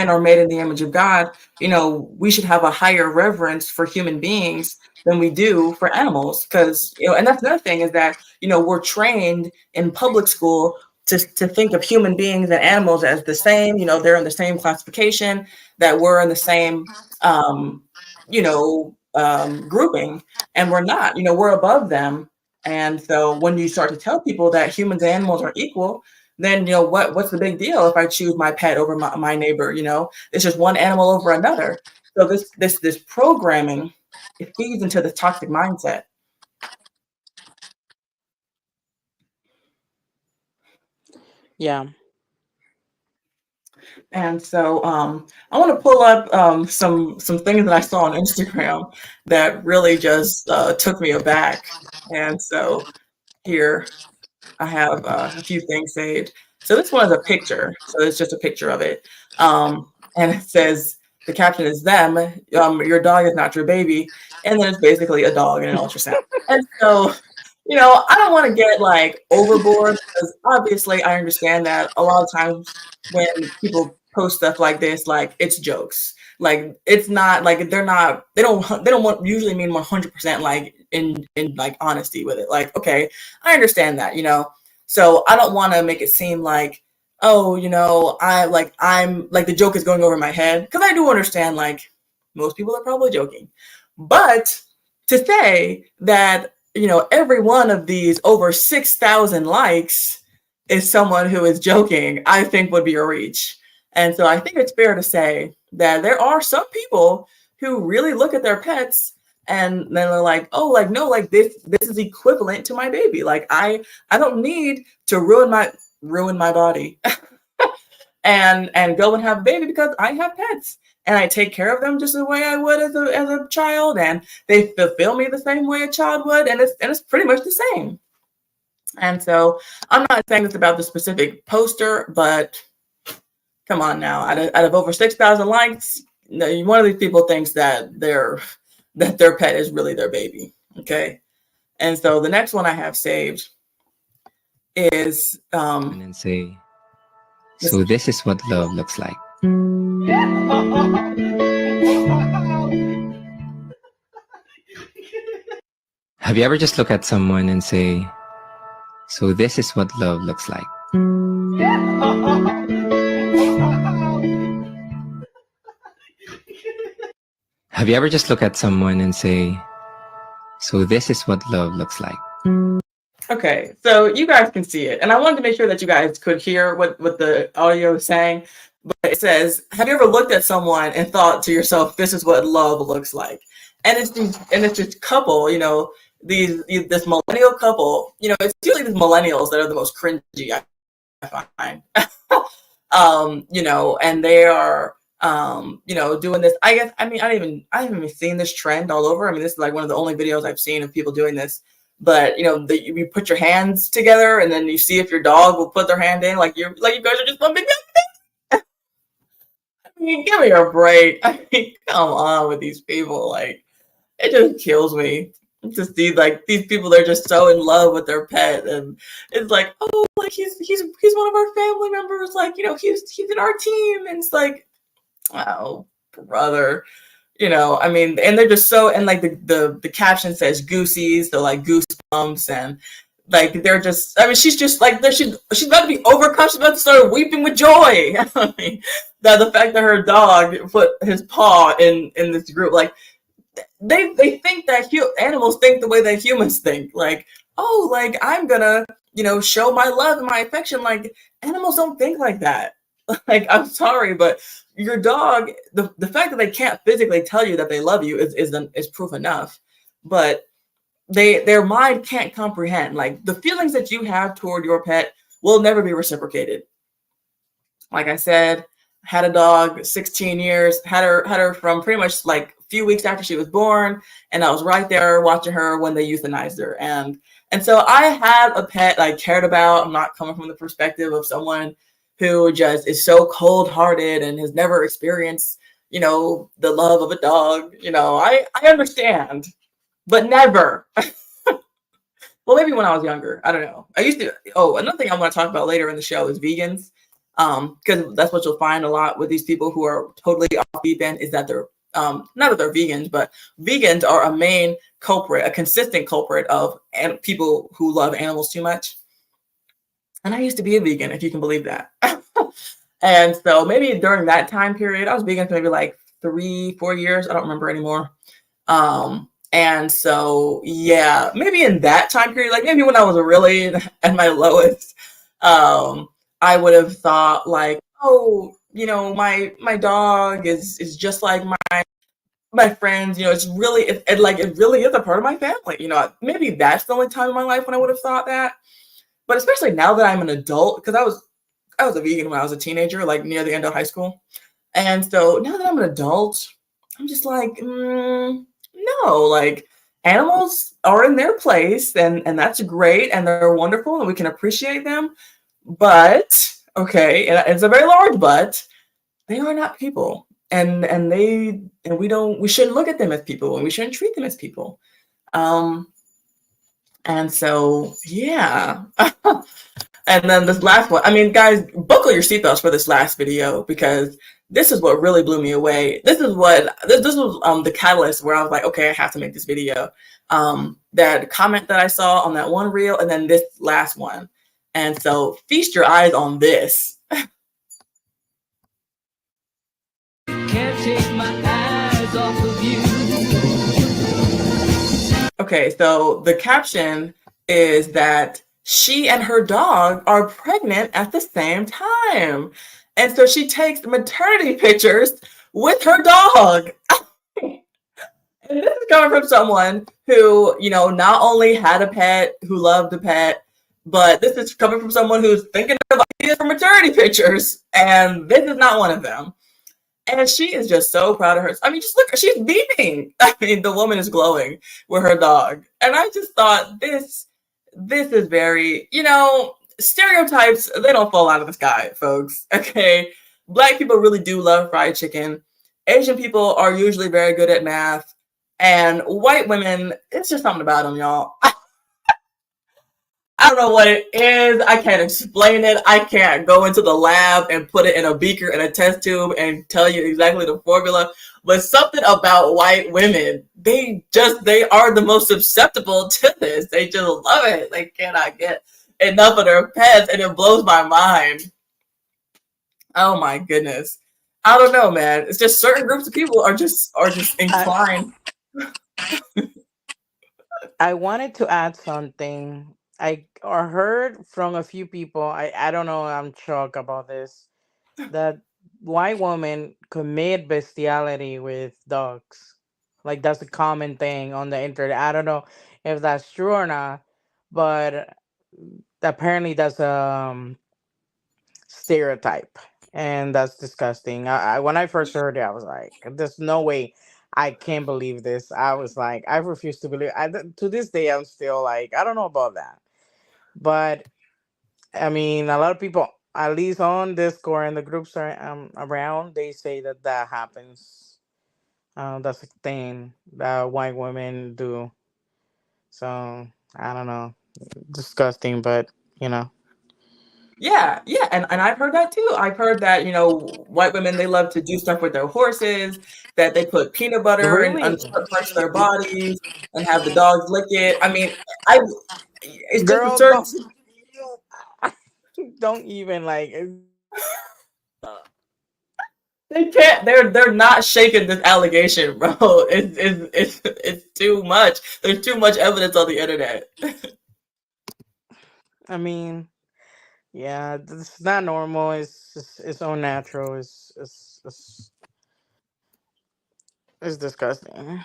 are made in the image of God, we should have a higher reverence for human beings than we do for animals. Because and that's another thing is that we're trained in public school to think of human beings and animals as the same. They're in the same classification, that we're in the same grouping, and we're not. We're above them. And so when you start to tell people that humans and animals are equal, then what's the big deal if I choose my pet over my neighbor? It's just one animal over another. So this programming, it feeds into the toxic mindset. Yeah. And so I want to pull up some things that I saw on Instagram that really just took me aback. And so here I have a few things saved. So this one is a picture. So it's just a picture of it. And it says, the caption is them, your dog is not your baby, and then it's basically a dog in an ultrasound. And so, I don't want to get like overboard because obviously I understand that a lot of times when people post stuff like this, like it's jokes. Like it's not like they don't usually mean 100% like in like honesty with it. Like, okay, I understand that, So I don't want to make it seem like, oh, I'm like the joke is going over my head, because I do understand like most people are probably joking. But to say that, every one of these over 6,000 likes is someone who is joking, I think would be a reach. And so I think it's fair to say that there are some people who really look at their pets and then they're like, oh, like, no, like this is equivalent to my baby. Like I don't need to ruin my body and go and have a baby because I have pets and I take care of them just the way I would as a child, and they fulfill me the same way a child would, and it's pretty much the same. And so I'm not saying this about the specific poster, but come on now, out of over 6,000 likes, one of these people thinks that their pet is really their baby. Okay. And so the next one I have saved is and say, so this is what love looks like. Have you ever just look at someone and say, so this is what love looks like? Have you ever just look at someone and say, so this is what love looks like? Okay, so you guys can see it. And I wanted to make sure that you guys could hear what the audio is saying. But it says, have you ever looked at someone and thought to yourself, this is what love looks like? And it's this couple, this millennial couple, it's usually these millennials that are the most cringy, I find. And they are doing this. I guess I haven't even seen this trend all over. I mean, this is like one of the only videos I've seen of people doing this. But you put your hands together and then you see if your dog will put their hand in, like you guys are just one big. I mean, give me a break. I mean, come on with these people. Like, it just kills me to see like these people. They're just so in love with their pet, and it's like, oh, like he's one of our family members. Like, he's in our team, and it's like, oh, brother. I mean, and they're just so, and like the caption says goosies, so like goosebumps, and like they're just, I mean, she's just like, she's about to be overcome, she's about to start weeping with joy. I mean, the fact that her dog put his paw in this group, like they think that animals think the way that humans think, like, oh, like I'm gonna, show my love and my affection. Like, animals don't think like that. Like, I'm sorry, but your dog, the fact that they can't physically tell you that they love you is proof enough. But their mind can't comprehend. Like, the feelings that you have toward your pet will never be reciprocated. Like I said, had a dog 16 years, had her from pretty much like a few weeks after she was born, and I was right there watching her when they euthanized her. And so I had a pet I cared about. I'm not coming from the perspective of someone who just is so cold-hearted and has never experienced, the love of a dog. I understand, but never. Well, maybe when I was younger. I don't know. I used to. Oh, another thing I want to talk about later in the show is vegans, because that's what you'll find a lot with these people who are totally off deep end, is that they're not that they're vegans, but vegans are a main culprit, a consistent culprit of people who love animals too much. And I used to be a vegan, if you can believe that. And so maybe during that time period, I was vegan for maybe like 3-4 years. I don't remember anymore. And so, yeah, maybe in that time period, like maybe when I was really at my lowest, I would have thought like, oh, my dog is just like my friends, it's really, it really is a part of my family. Maybe that's the only time in my life when I would have thought that. But especially now that I'm an adult, because I was a vegan when I was a teenager, like near the end of high school. And so now that I'm an adult, I'm just like, no, like animals are in their place, and that's great, and they're wonderful, and we can appreciate them. But, okay, and it's a very large but, they are not people. and we shouldn't look at them as people, and we shouldn't treat them as people. Um, and so yeah. And then this last one, I mean, guys, buckle your seatbelts for this last video, because this is what really blew me away. This was the catalyst where I was like, okay, I have to make this video. That comment that I saw on that one reel, and then this last one. And so feast your eyes on this. Can't take my eyes off of you. Okay, so the caption is that she and her dog are pregnant at the same time. And so she takes maternity pictures with her dog. And this is coming from someone who, not only had a pet, who loved a pet, but this is coming from someone who's thinking of ideas for maternity pictures. And this is not one of them. And she is just so proud of her. I mean, just look, she's beaming. I mean, the woman is glowing with her dog. And I just thought this is very, stereotypes, they don't fall out of the sky, folks. Okay. Black people really do love fried chicken. Asian people are usually very good at math. And white women, it's just something about them, y'all. I don't know what it is. I can't explain it. I can't go into the lab and put it in a beaker and a test tube and tell you exactly the formula. But something about white women, they are the most susceptible to this. They just love it. They cannot get enough of their pets, and it blows my mind. Oh my goodness. I don't know, man. It's just certain groups of people are just inclined. I wanted to add something. I heard from a few people. I don't know. I'm shocked about this. That white women commit bestiality with dogs. Like that's a common thing on the internet. I don't know if that's true or not, but apparently that's stereotype, and that's disgusting. When I first heard it, I was like, "There's no way." I can't believe this. I was like, I refuse to believe. To this day, I'm still like, I don't know about that. But I mean, a lot of people, at least on Discord and the groups are around, they say that that happens. That's a thing that white women do. So I don't know, disgusting, but you know, Yeah, yeah, and I've heard that too. I've heard that, white women, they love to do stuff with their horses, that they put peanut butter in on really, certain parts of their bodies and have the dogs lick it. I mean, I it's just a girl, certain. don't even like. They can't. They're not shaking this allegation, bro. It's too much. There's too much evidence on the internet. I mean, yeah, it's not normal. It's unnatural. It's disgusting.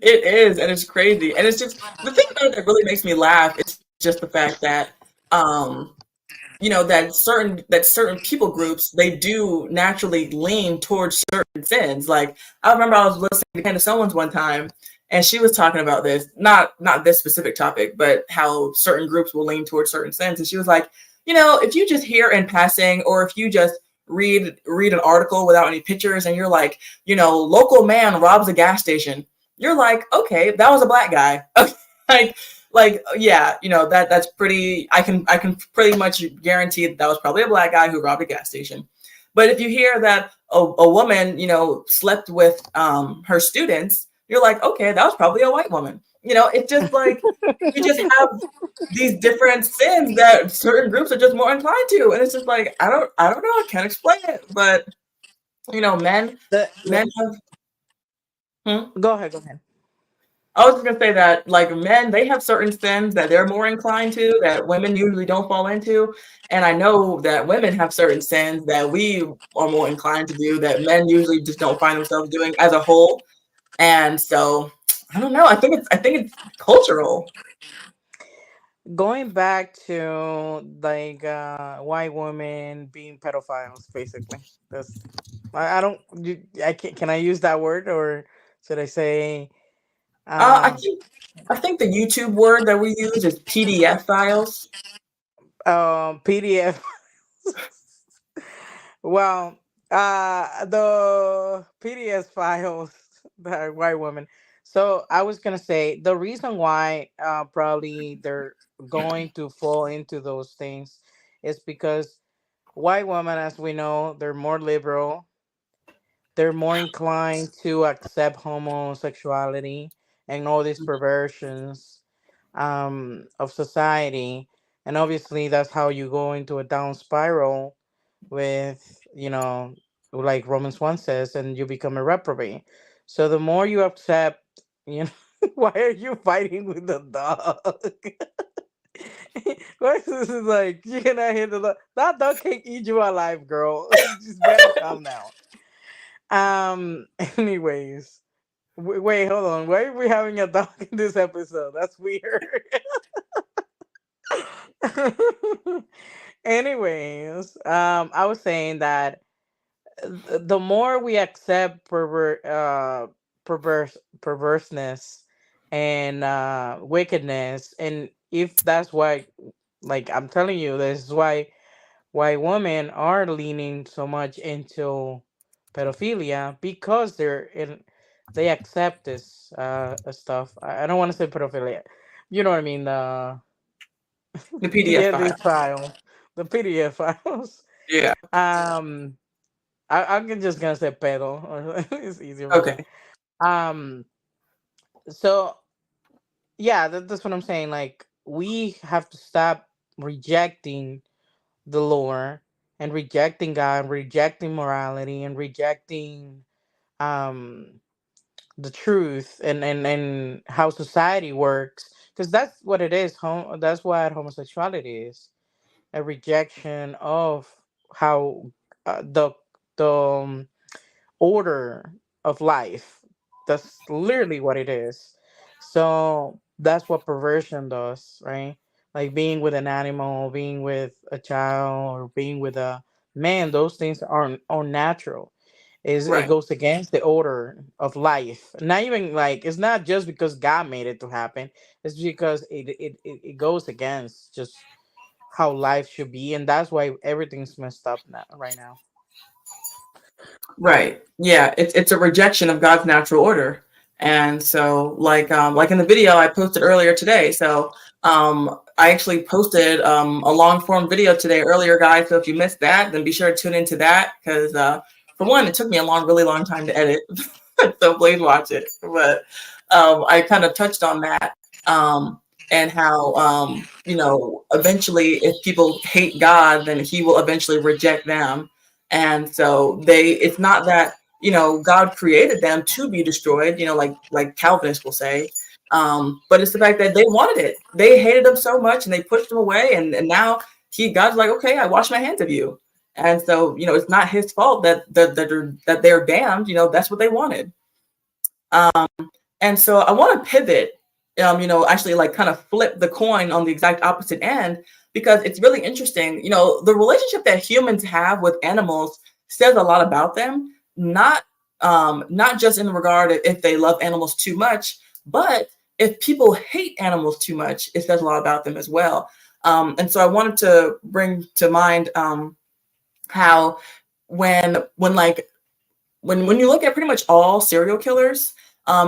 It is, and it's crazy, and it's just the thing about it that really makes me laugh is just the fact that that certain people groups, they do naturally lean towards certain sins. Like I remember I was listening to Candace Owens one time, and she was talking about this, not this specific topic, but how certain groups will lean towards certain sins. And she was like, if you just hear in passing, or if you just read an article without any pictures, and you're like, local man robs a gas station, you're like, okay, that was a black guy. like yeah, that's pretty. I can pretty much guarantee that was probably a black guy who robbed a gas station. But if you hear that a woman, slept with her students, you're like, okay, that was probably a white woman. It's just like you just have these different sins that certain groups are just more inclined to, and it's just like I don't know, I can't explain it, but men The, have. Hmm? Go ahead. Go ahead. I was just gonna say that, like, men, they have certain sins that they're more inclined to that women usually don't fall into, and I know that women have certain sins that we are more inclined to do that men usually just don't find themselves doing as a whole. And so, I don't know. I think it's cultural. Going back to like white women being pedophiles, basically. That's I don't. I can I use that word, or should I say I um think I think the YouTube word that we use is PDF files. PDF? Well. The PDS files, the white woman. So I was gonna say the reason why probably they're going to fall into those things is because white women, as we know, they're more liberal. They're more inclined to accept homosexuality and all these perversions of society, and obviously that's how you go into a down spiral with, like Romans 1 says, and you become a reprobate. So the more you accept, you know, why are you fighting with the dog? Why is this is like you cannot hit the dog? That dog can eat you alive, girl. Just better calm down. Anyways, wait, hold on. Why are we having a dog in this episode? That's weird. Anyways, I was saying that the more we accept perverseness and wickedness, and if that's why, like I'm telling you, this is why women are leaning so much into pedophilia because they accept this stuff. I don't want to say pedophilia, you know what I mean, The PDF yeah, file. this file, the PDF files. Yeah. um I'm just gonna say pedo. It's easier for me. Okay. um so yeah, that's what I'm saying. Like, we have to stop rejecting the lore and rejecting God, rejecting morality, and rejecting um the truth and how society works, because that's what it is. That's what homosexuality is, a rejection of how the order of life. That's literally what it is. So that's what perversion does, right? Like being with an animal, being with a child, or being with a man. Those things aren't unnatural. Is it Right. goes against the order of life. Not even like it's not just because God made it to happen. It's because it goes against just how life should be, and that's why everything's messed up now right now. Right. Yeah. It's a rejection of God's natural order. And so like in the video I posted earlier today. So I actually posted a long form video today earlier, guys. So if you missed that, then be sure to tune into that because for one, it took me a really long time to edit. So please watch it. But I kind of touched on that. Um and how eventually if people hate God, then he will eventually reject them. And so it's not that, God created them to be destroyed, like Calvinists will say. But it's the fact that they wanted it. They hated them so much and they pushed them away. And now God's like, okay, I wash my hands of you. And so, it's not his fault that they're damned. That's what they wanted. Um, and so I want to pivot, actually like kind of flip the coin on the exact opposite end, because it's really interesting. The relationship that humans have with animals says a lot about them, not just in regard to if they love animals too much, but if people hate animals too much, it says a lot about them as well. And so I wanted to bring to mind how when you look at pretty much all serial killers,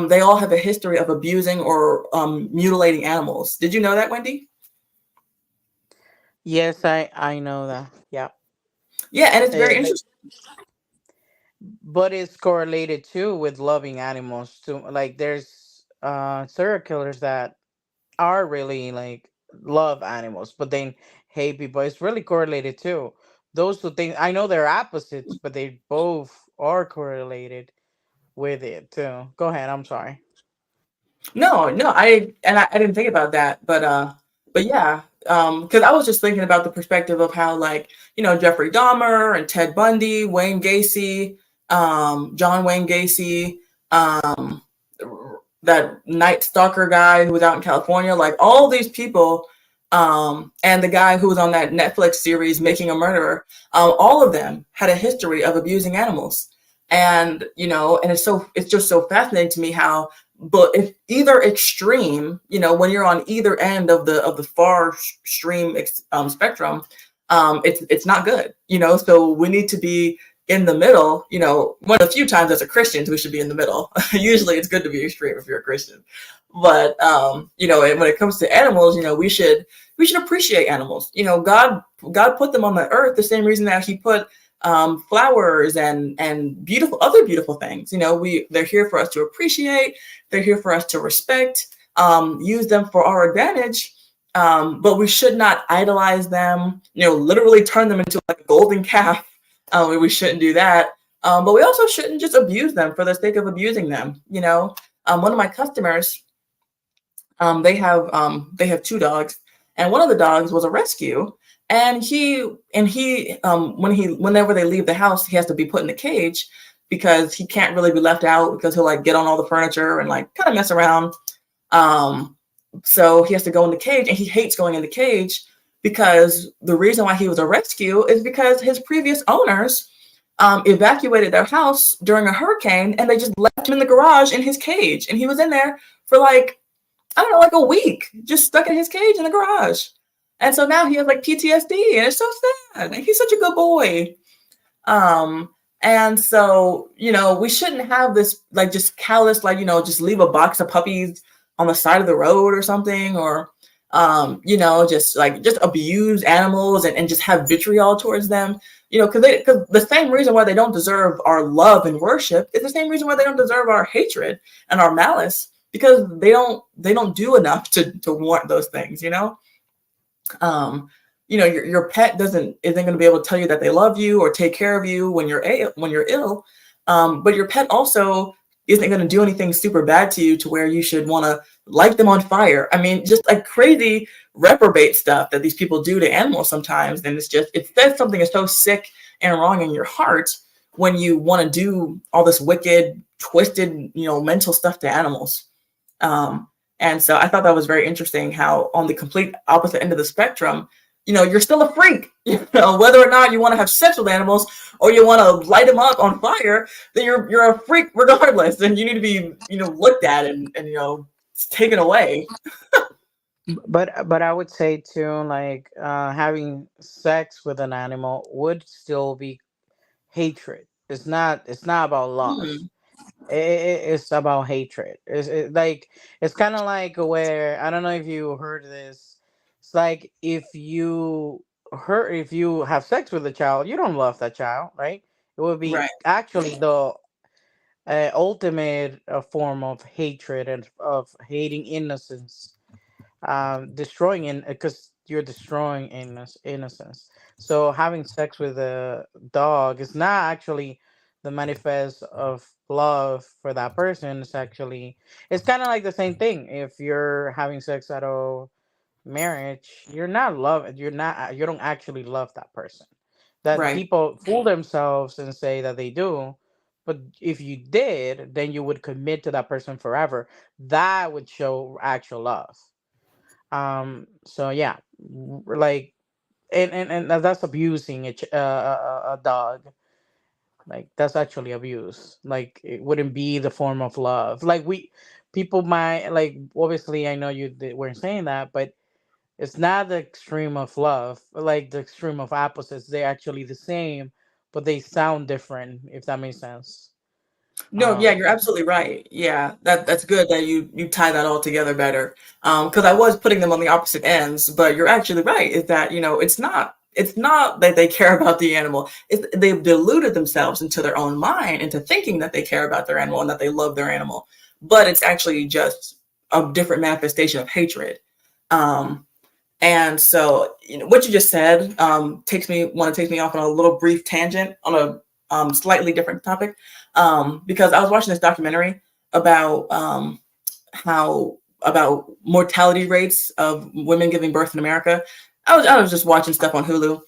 they all have a history of abusing or mutilating animals. Did you know that, Wendy? Yes, I know that. Yeah. Yeah, and it's very Like, interesting. but it's correlated too with loving animals too. Like, there's serial killers that are really like love animals, but then hate people. It's really correlated too. Those two things, I know they're opposites, but they both are correlated with it too. Go ahead. I'm sorry. No, I didn't think about that, but yeah, because I was just thinking about the perspective of how, like, Jeffrey Dahmer and Ted Bundy, Wayne Gacy, John Wayne Gacy, um, that Night Stalker guy who was out in California, like all these people, and the guy who was on that Netflix series Making a Murderer, all of them had a history of abusing animals, and and it's just so fascinating to me how, but if either extreme, when you're on either end of the far extreme spectrum, it's not good. So we need to be in the middle, one of the few times as a Christians we should be in the middle. Usually it's good to be extreme if you're a Christian. But when it comes to animals, we should appreciate animals. God put them on the earth the same reason that he put flowers and beautiful things. They're here for us to appreciate. They're here for us to respect, use them for our advantage. But we should not idolize them, literally turn them into like a golden calf. We shouldn't do that. But we also shouldn't just abuse them for the sake of abusing them. One of my customers, they have two dogs, and one of the dogs was a rescue. And whenever they leave the house, he has to be put in a cage because he can't really be left out because he'll like get on all the furniture and like kind of mess around. So he has to go in the cage, and he hates going in the cage because the reason why he was a rescue is because his previous owners evacuated their house during a hurricane, and they just left him in the garage in his cage. And he was in there for like a week, just stuck in his cage in the garage. And so now he has like PTSD, and it's so sad. And he's such a good boy. And so, we shouldn't have this like just callous, like, just leave a box of puppies on the side of the road or something, or, just abuse animals and just have vitriol towards them, because the same reason why they don't deserve our love and worship is the same reason why they don't deserve our hatred and our malice, because they don't do enough to warrant those things. Your pet isn't going to be able to tell you that they love you or take care of you when you're ill. But your pet also isn't going to do anything super bad to you to where you should want to light them on fire. I mean, just like crazy reprobate stuff that these people do to animals sometimes. And it says something is so sick and wrong in your heart when you want to do all this wicked, twisted, mental stuff to animals. And so I thought that was very interesting how on the complete opposite end of the spectrum, you're still a freak, whether or not you want to have sex with animals or you want to light them up on fire, then you're a freak regardless. And you need to be, looked at and taken away. But I would say too, like having sex with an animal would still be hatred. It's not about love. Hmm. It's about hatred. It's kind of like where, I don't know if you heard this. It's like if you have sex with a child, you don't love that child, right? It would be Right. actually the ultimate form of hatred and of hating innocence, destroying in because you're destroying innocence. So having sex with a dog is not actually the manifest of love for that person. It's kind of like the same thing. If you're having sex out of marriage, you don't actually love that person. That Right. people fool themselves and say that they do, but if you did, then you would commit to that person forever. That would show actual love. So yeah, like, and that's abusing a dog. Like that's actually abuse. Like it wouldn't be the form of love. Like people might, like, obviously I know weren't saying that, but it's not the extreme of love, like the extreme of opposites. They're actually the same, but they sound different, if that makes sense. No, yeah, Um, you're absolutely right. Yeah, that's good that you tie that all together better. Because I was putting them on the opposite ends, but you're actually right. Is that it's not that they care about the animal. They've deluded themselves into their own mind into thinking that they care about their animal and that they love their animal, but it's actually just a different manifestation of hatred. Um, and so, what you just said takes me off on a little brief tangent on a slightly different topic, because I was watching this documentary about how about mortality rates of women giving birth in America. I was just watching stuff on Hulu,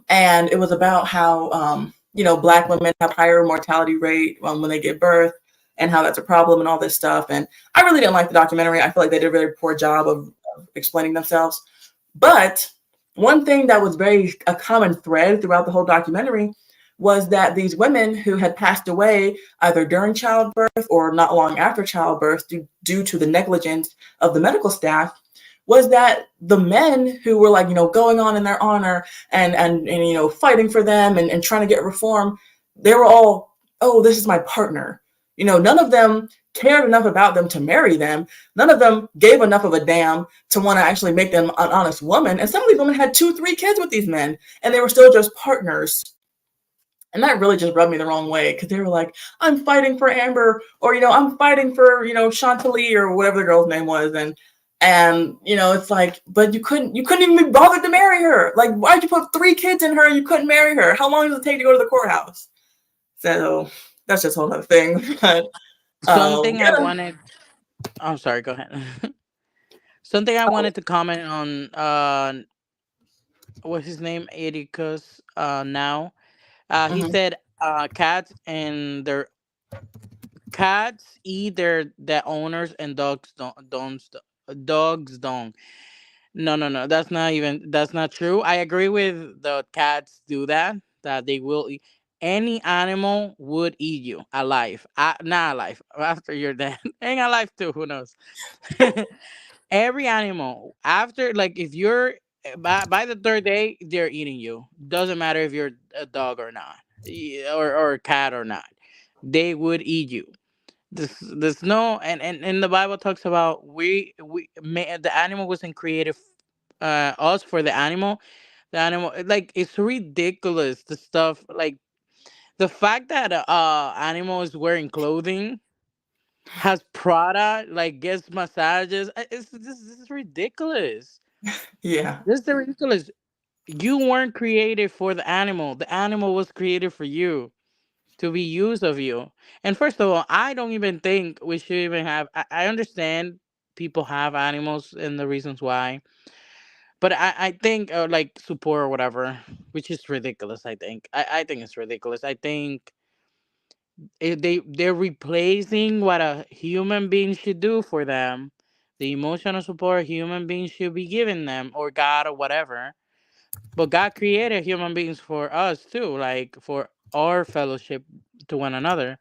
and it was about how Black women have higher mortality rate when they give birth, and how that's a problem and all this stuff. And I really didn't like the documentary. I feel like they did a very poor job of explaining themselves. But one thing that was a common thread throughout the whole documentary was that these women who had passed away either during childbirth or not long after childbirth due to the negligence of the medical staff was that the men who were like, going on in their honor and fighting for them and trying to get reform, they were all, oh, this is my partner. None of them cared enough about them to marry them. None of them gave enough of a damn to want to actually make them an honest woman. And some of these women had 2, 3 kids with these men, and they were still just partners. And that really just rubbed me the wrong way, because they were like, I'm fighting for Amber, or, I'm fighting for, Chantilly, or whatever the girl's name was. And it's like, but you couldn't even be bothered to marry her. Like, why'd you put 3 kids in her and you couldn't marry her? How long does it take to go to the courthouse? So that's just a whole other thing. But Something I yeah. wanted. I'm sorry. Go ahead. Something I Oh, wanted to comment on. What's his name? Ericus. Now. He mhm. said. Cats and their cats eat their owners and dogs don't. Dogs don't. No, no, no. That's not true. I agree with the cats do that. That they will eat. Any animal would eat you alive. Not alive. After you're dead. And alive too. Who knows? Every animal after, like, if you're by the third day, they're eating you. Doesn't matter if you're a dog or not, or a cat or not. They would eat you. There's no, and the Bible talks about the animal wasn't created us for the animal. The animal, like, it's ridiculous, the stuff, like the fact that animal is wearing clothing, has Prada, like gets massages. This is ridiculous. Yeah. This is ridiculous. You weren't created for the animal. The animal was created for you, to be used of you. And first of all, I don't even think we should even have. I understand people have animals and the reasons why, but I think like support or whatever, which is ridiculous. I think it's ridiculous. I think they're replacing what a human being should do for them, the emotional support a human beings should be giving them, or God, or whatever. But God created human beings for us too, like for our fellowship to one another.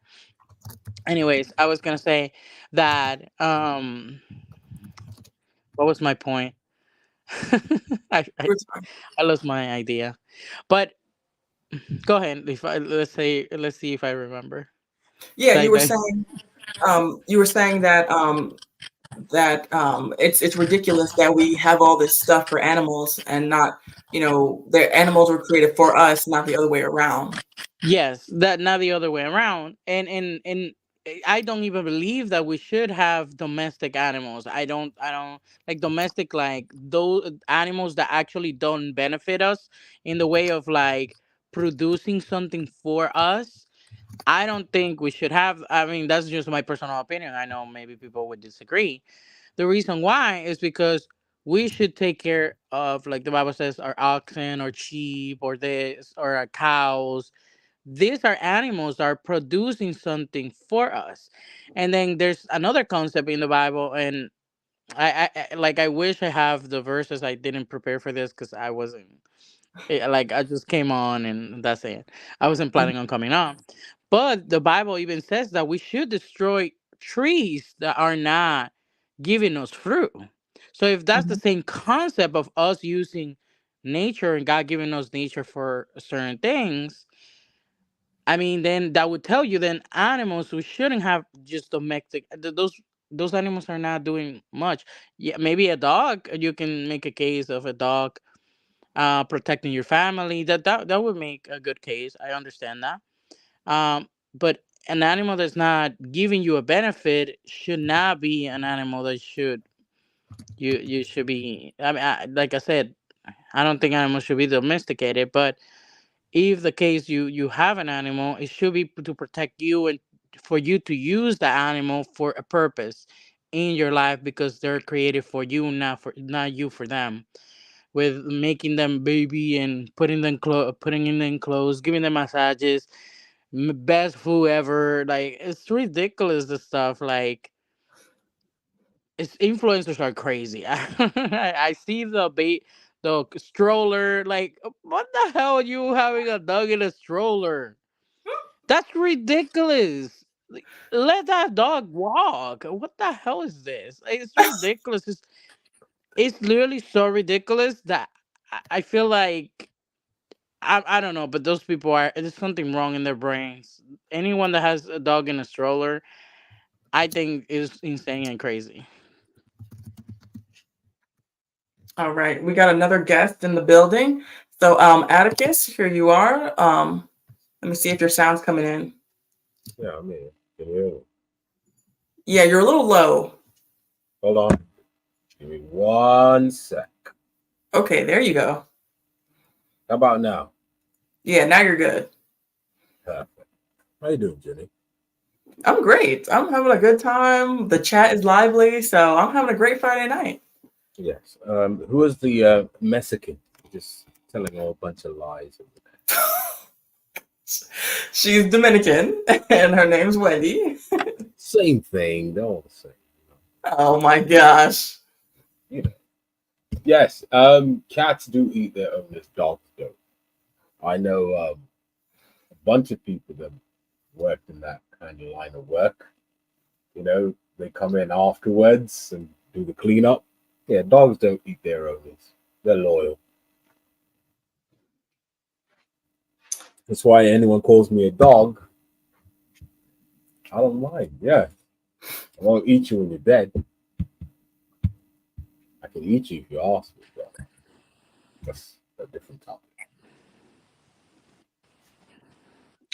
Anyways, I was gonna say that what was my point? I, I I lost my idea. But go ahead. If I let's see if I remember. Yeah, Like that. you were saying that it's ridiculous that we have all this stuff for animals and not, the animals were created for us, not the other way around. Yes, that, not the other way around. And I don't even believe that we should have domestic animals. I don't like domestic, like those animals that actually don't benefit us in the way of like producing something for us. I don't think we should have. I mean, that's just my personal opinion. I know maybe people would disagree. The reason why is because we should take care of, like the Bible says, our oxen or sheep or this or our cows. These are animals that are producing something for us. And then there's another concept in the Bible, and I wish I have the verses. I didn't prepare for this because I wasn't like, I just came on and that's it. I wasn't planning on coming on. But the Bible even says that we should destroy trees that are not giving us fruit. So if that's the Mhm. same concept of us using nature and God giving us nature for certain things, I mean, then that would tell you then animals we shouldn't have just domestic. Those animals are not doing much. Yeah, maybe a dog. You can make a case of a dog protecting your family. That would make a good case. I understand that. But an animal that's not giving you a benefit should not be an animal that you should be. I mean, like I said, I don't think animals should be domesticated. But if the case you have an animal, it should be to protect you and for you to use the animal for a purpose in your life, because they're created for you, not you for them, with making them baby and putting in them clothes, giving them massages, best food ever. Like, it's ridiculous, the stuff. Like, it's influencers are crazy. I see the stroller. Like, what the hell are you having a dog in a stroller? That's ridiculous. Like, let that dog walk. What the hell is this? Like, it's ridiculous. It's literally so ridiculous that I feel like I don't know, but those people are there's something wrong in their brains. Anyone that has a dog in a stroller, I think is insane and crazy. All right, we got another guest in the building. So, Atticus, here you are. Let me see if your sound's coming in. Yeah, I'm here. Can you hear me? Yeah, you're a little low. Hold on. Give me 1 sec. Okay, there you go. How about now? Yeah, now you're good. Perfect. How you doing, Jenny? I'm great. I'm having a good time. The chat is lively, so I'm having a great Friday night. Yes. Who is the Mexican? Just telling a bunch of lies. She's Dominican, and her name's Wendy. Same thing. They're all the same. Oh my gosh. You know. Yes. Cats do eat their owners. Dogs don't. I know a bunch of people that worked in that kind of line of work. You know, they come in afterwards and do the cleanup. Yeah, dogs don't eat their owners. They're loyal. That's why anyone calls me a dog, I don't mind. Yeah, I won't eat you when you're dead. I can eat you if you ask me, but that's a different topic.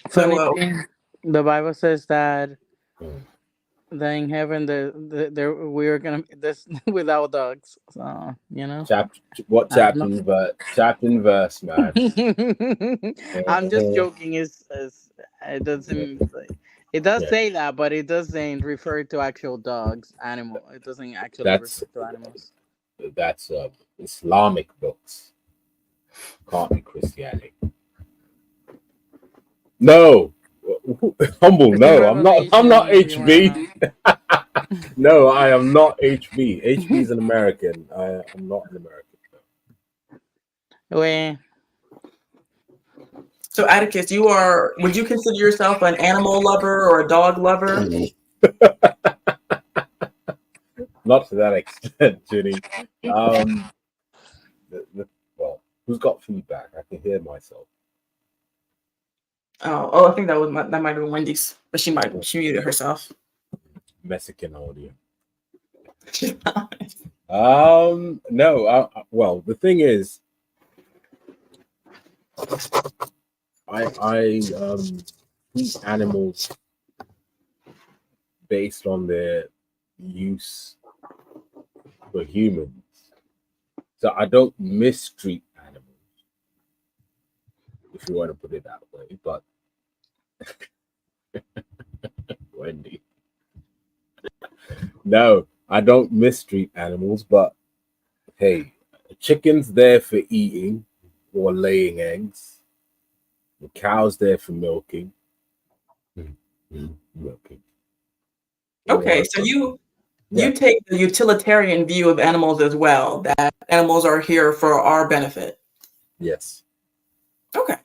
Funny So, thing, the Bible says that Mm. in heaven we're gonna be this without dogs. So What I don't know. chapter and verse, man. I'm just Uh-huh. joking. Is it doesn't it does Yeah, say that, but it doesn't refer to actual dogs, animal. It doesn't actually that's refer to animals. that's Islamic books. Can't be Christianity. No, humble. It's in No, I'm not. I'm not Revelation if you HB. wanna No, I am not HB. HB is an American. I'm not an American. know. Wait, so Atticus, would you consider yourself an animal lover or a dog lover? Not to that extent, Ginny. Um, well, who's got feedback? I can hear myself. Oh, I think that might have been Wendy's, but she muted herself. Mexican audio. She's not. No. Well, the thing is, I eat animals based on their use for humans. So I don't mistreat animals, if you want to put it that way. But Wendy, no, I don't mistreat animals. But hey, a chicken's there for eating or laying eggs. The cow's there for milking. Milking. Okay, Or so you yeah, take the utilitarian view of animals as well, that animals are here for our benefit. yes. Okay.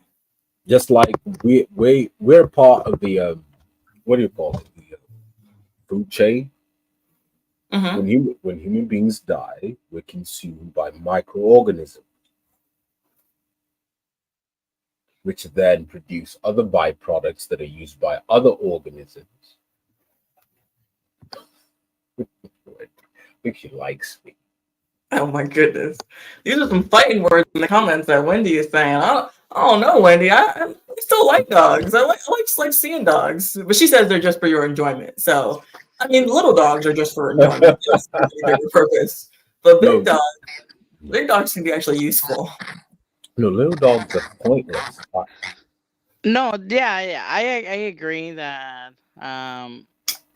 Just like we're part of the what do you call it? The food chain. Mm-hmm. When human beings die, we're consumed by microorganisms, which then produce other byproducts that are used by other organisms. I think she likes me. Oh my goodness. These are some fighting words in the comments that Wendy is saying. I don't know, Wendy. I still like dogs. I like seeing dogs. But she says they're just for your enjoyment. So, I mean, little dogs are just for enjoyment. They don't serve any bigger purpose. But No, big dogs can be actually useful. no, little dogs are pointless. no, yeah, I agree that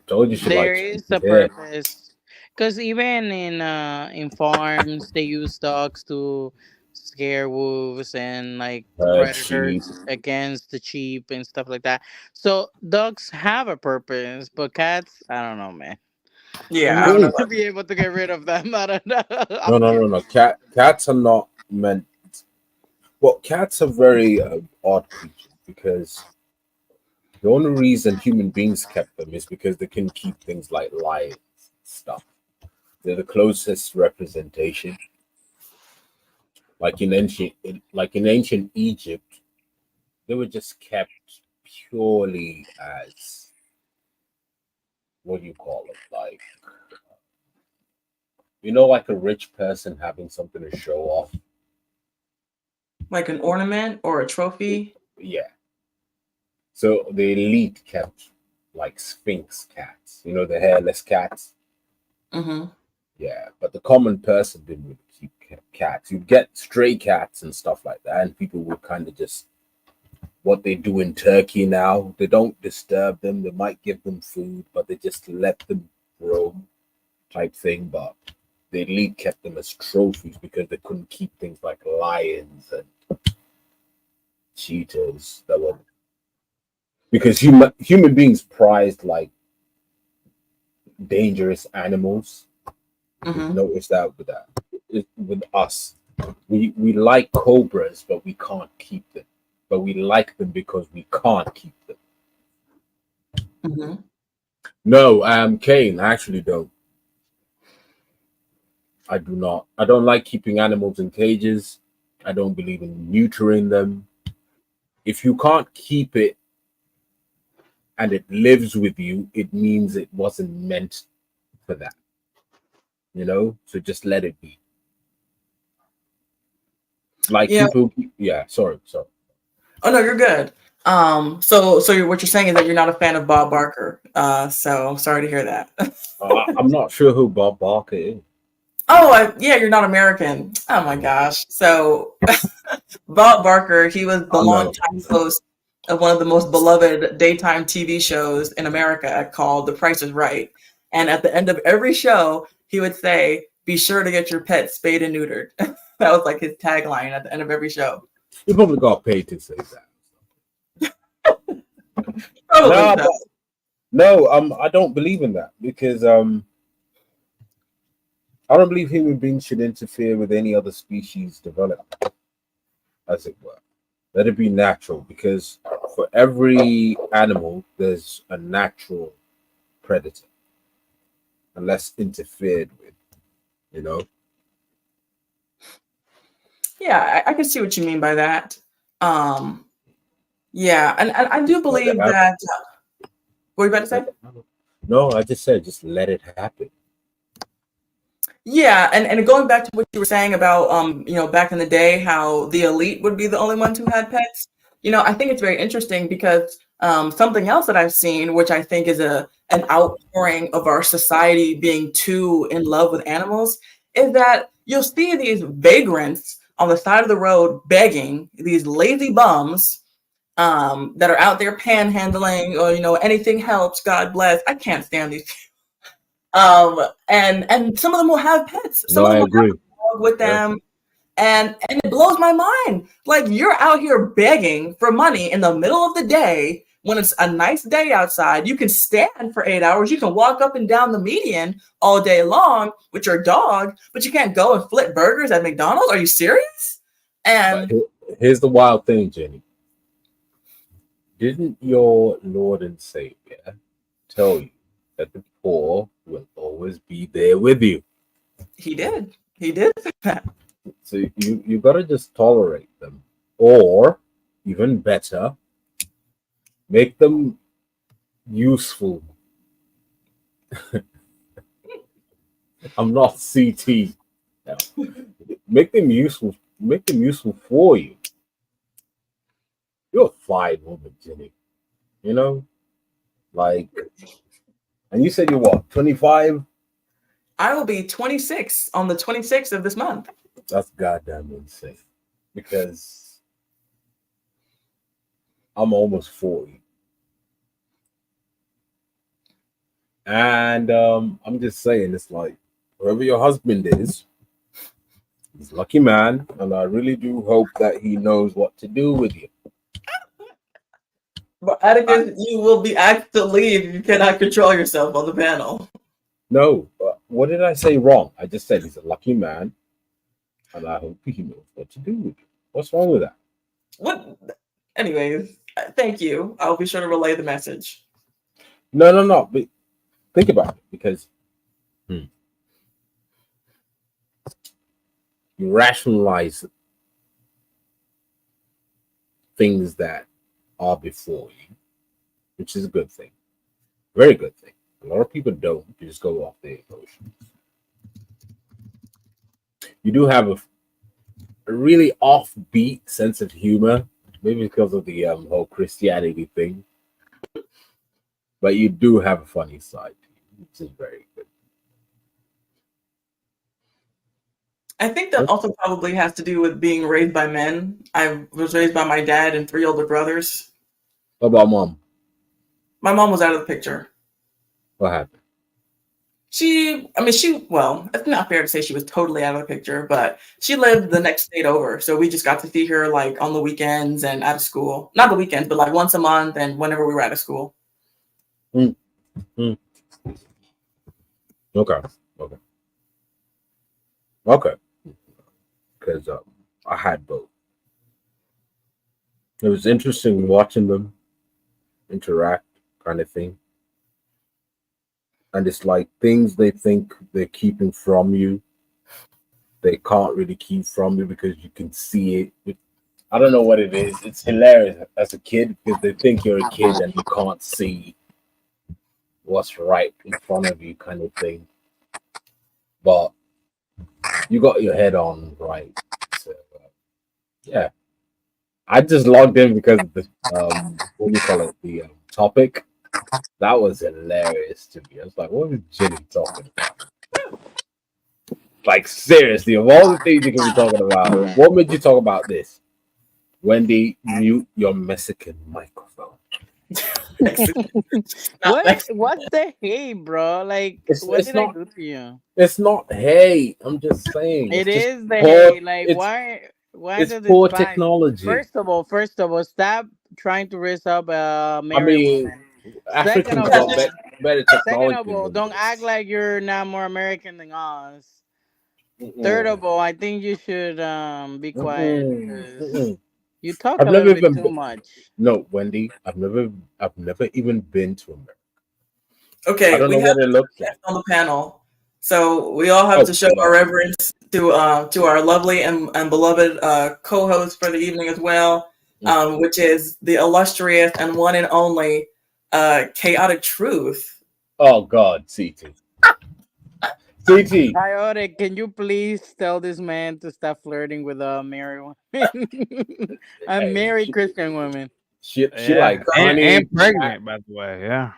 Told you she there likes is me. a Yeah, purpose, because even in farms they use dogs to scare wolves and like sheep. predators against the sheep and stuff like that. So dogs have a purpose, but cats, I don't know, man. I'm Yeah, I don't not know Really? gonna about be able to get rid of them. I don't know. No, I'm no, scared. no, no. Cats are not meant. Well, cats are very odd creatures because the only reason human beings kept them is because they can keep things like lions and stuff. They're the closest representation. Like in ancient Egypt, they were just kept purely as, what do you call it? Like, like a rich person having something to show off. Like an ornament or a trophy. Yeah. So the elite kept like sphinx cats, the hairless cats. Mm-hmm. Yeah, but the common person didn't really keep cats. You'd get stray cats and stuff like that, and people would kind of just, what they do in Turkey now, they don't disturb them. They might give them food, but they just let them roam type thing. But the elite kept them as trophies because they couldn't keep things like lions and cheetahs that were, because human beings prized like dangerous animals. Mm-hmm. Notice that with us, we like cobras, but we can't keep them. But we like them because we can't keep them. Mm-hmm. No, Kane, I actually don't. I do not. I don't like keeping animals in cages. I don't believe in neutering them. If you can't keep it and it lives with you, it means it wasn't meant for that. So just let it be. Like Yeah. people, yeah. Sorry. Oh no, you're good. So what you're saying is that you're not a fan of Bob Barker. So sorry to hear that. I'm not sure who Bob Barker is. Oh, yeah, you're not American. Oh my gosh. So Bob Barker, he was the Oh no. longtime host of one of the most beloved daytime TV shows in America called The Price is Right. And at the end of every show, he would say, "Be sure to get your pet spayed and neutered." That was like his tagline at the end of every show. You probably got paid to say that. Probably so. No, I don't believe in that because I don't believe human beings should interfere with any other species development, as it were. Let it be natural, because for every animal there's a natural predator, unless interfered with. Yeah, I can see what you mean by that. Yeah, and I do Let it believe happen. that. What were you about to say? No, I just said just let it happen. Yeah, and going back to what you were saying about back in the day how the elite would be the only ones who had pets. I think it's very interesting because something else that I've seen, which I think is an outpouring of our society being too in love with animals, is that you'll see these vagrants on the side of the road begging, these lazy bums that are out there panhandling or anything helps, God bless. I can't stand these. And some of them will have pets. Some No, of them I will have agree. a dog with Yeah. them. And it blows my mind. Like, you're out here begging for money in the middle of the day when it's a nice day outside. You can stand for 8 hours. You can walk up and down the median all day long with your dog, but you can't go and flip burgers at McDonald's. Are you serious? But And here's the wild thing, Jenny. Didn't your Lord and Savior tell you that the poor will always be there with you? he did. He did that. So you gotta just tolerate them, or even better, make them useful. I'm not CT. No. Make them useful. Make them useful for you. You're a fine woman, Jenny. Like, and you said you're what, 25? I will be 26 on the 26th of this month. That's goddamn insane. Because I'm almost 40. And I'm just saying, it's like, whoever your husband is, he's a lucky man. And I really do hope that he knows what to do with you. But Atticus, you will be asked to leave if you cannot control yourself on the panel. No, what did I say wrong? I just said he's a lucky man. And I hope he knows what to do with you. What's wrong with that? What? Anyways, thank you. I'll be sure to relay the message. No. But think about it, because you rationalize things that are before you, which is a good thing. Very good thing. A lot of people don't. You just go off their emotions. You do have a really offbeat sense of humor, maybe because of the whole Christianity thing. But you do have a funny side to you, which is very good. I think that also probably has to do with being raised by men. I was raised by my dad and 3 older brothers. What about mom? My mom was out of the picture. What happened? Well, it's not fair to say she was totally out of the picture, but she lived the next state over. So we just got to see her like on the weekends and out of school. Not the weekends, but like once a month and whenever we were out of school. Okay. Because I had both. It was interesting watching them interact, kind of thing. And it's like things they think they're keeping from you, they can't really keep from you because you can see it. I don't know what it is. It's hilarious as a kid because they think you're a kid and you can't see what's right in front of you, kind of thing. But you got your head on right. So, yeah. I just logged in because of the what do you call it? The topic. That was hilarious to me. I was like, what is Ginny talking about? Like, seriously, of all the things you can be talking about, what made you talk about this? Wendy, mute your Mexican microphone. What's the hate, bro? Like, what did I do to you? It's not hate. I'm just saying. It is the poor, hate. Like, why it's does poor it technology. First of all, stop trying to raise up married women. Africans got better technology. Second of all, don't act like you're not more American than us. Third of all, I think you should be quiet because you talk a little bit too much. No, Wendy, I've never even been to America. Okay, I don't know what it looks like on the panel, so we all have to show our reverence to our lovely and beloved co-host for the evening as well, which is the illustrious and one and only Chaotic Truth. Oh God, CT. CT. Chaotic, can you please tell this man to stop flirting with married women? Married Christian women. She like honey and pregnant, by the way. Yeah.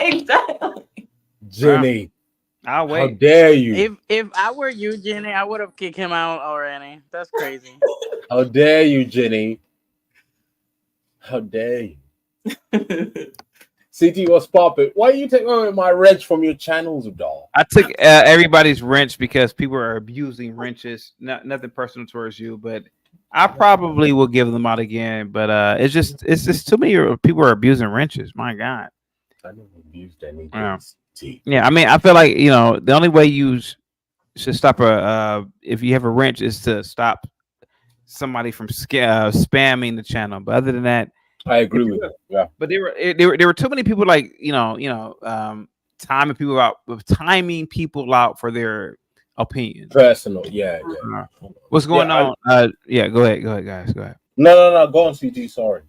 Exactly. Ginny. I'll wait. How dare you? If I were you, Ginny, I would have kicked him out already. That's crazy. How dare you, Ginny? How dare you? CT was popping. Why you take away my wrench from your channels, doll? I took everybody's wrench because people are abusing wrenches. Nothing personal towards you, but I probably will give them out again. But it's just too many people are abusing wrenches. My God. I never abused anything. Yeah, I mean, I feel like the only way you should stop if you have a wrench is to stop somebody from spamming the channel. But other than that, I agree with you. Yeah, but there were too many people like timing people out for their opinions. Personal, yeah. What's going on? Yeah, go ahead, guys, go ahead. No, go on, CT. Sorry,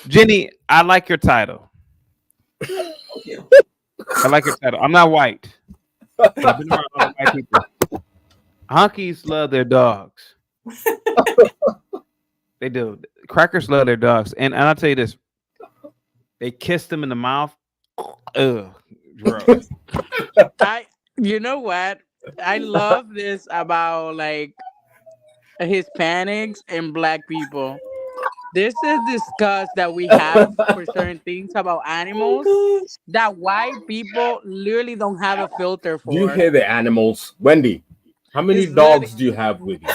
Ginny. I like your title. I like your title. I'm not white. But I've been around a lot of white people. Honkies love their dogs. They do. Crackers love their dogs, and I'll tell you this: they kiss them in the mouth. Ugh, gross. You know what? I love this about like Hispanics and Black people. This is disgust that we have for certain things about animals that white people literally don't have a filter for. Do you hear the animals, Wendy? How many dogs do you have with you?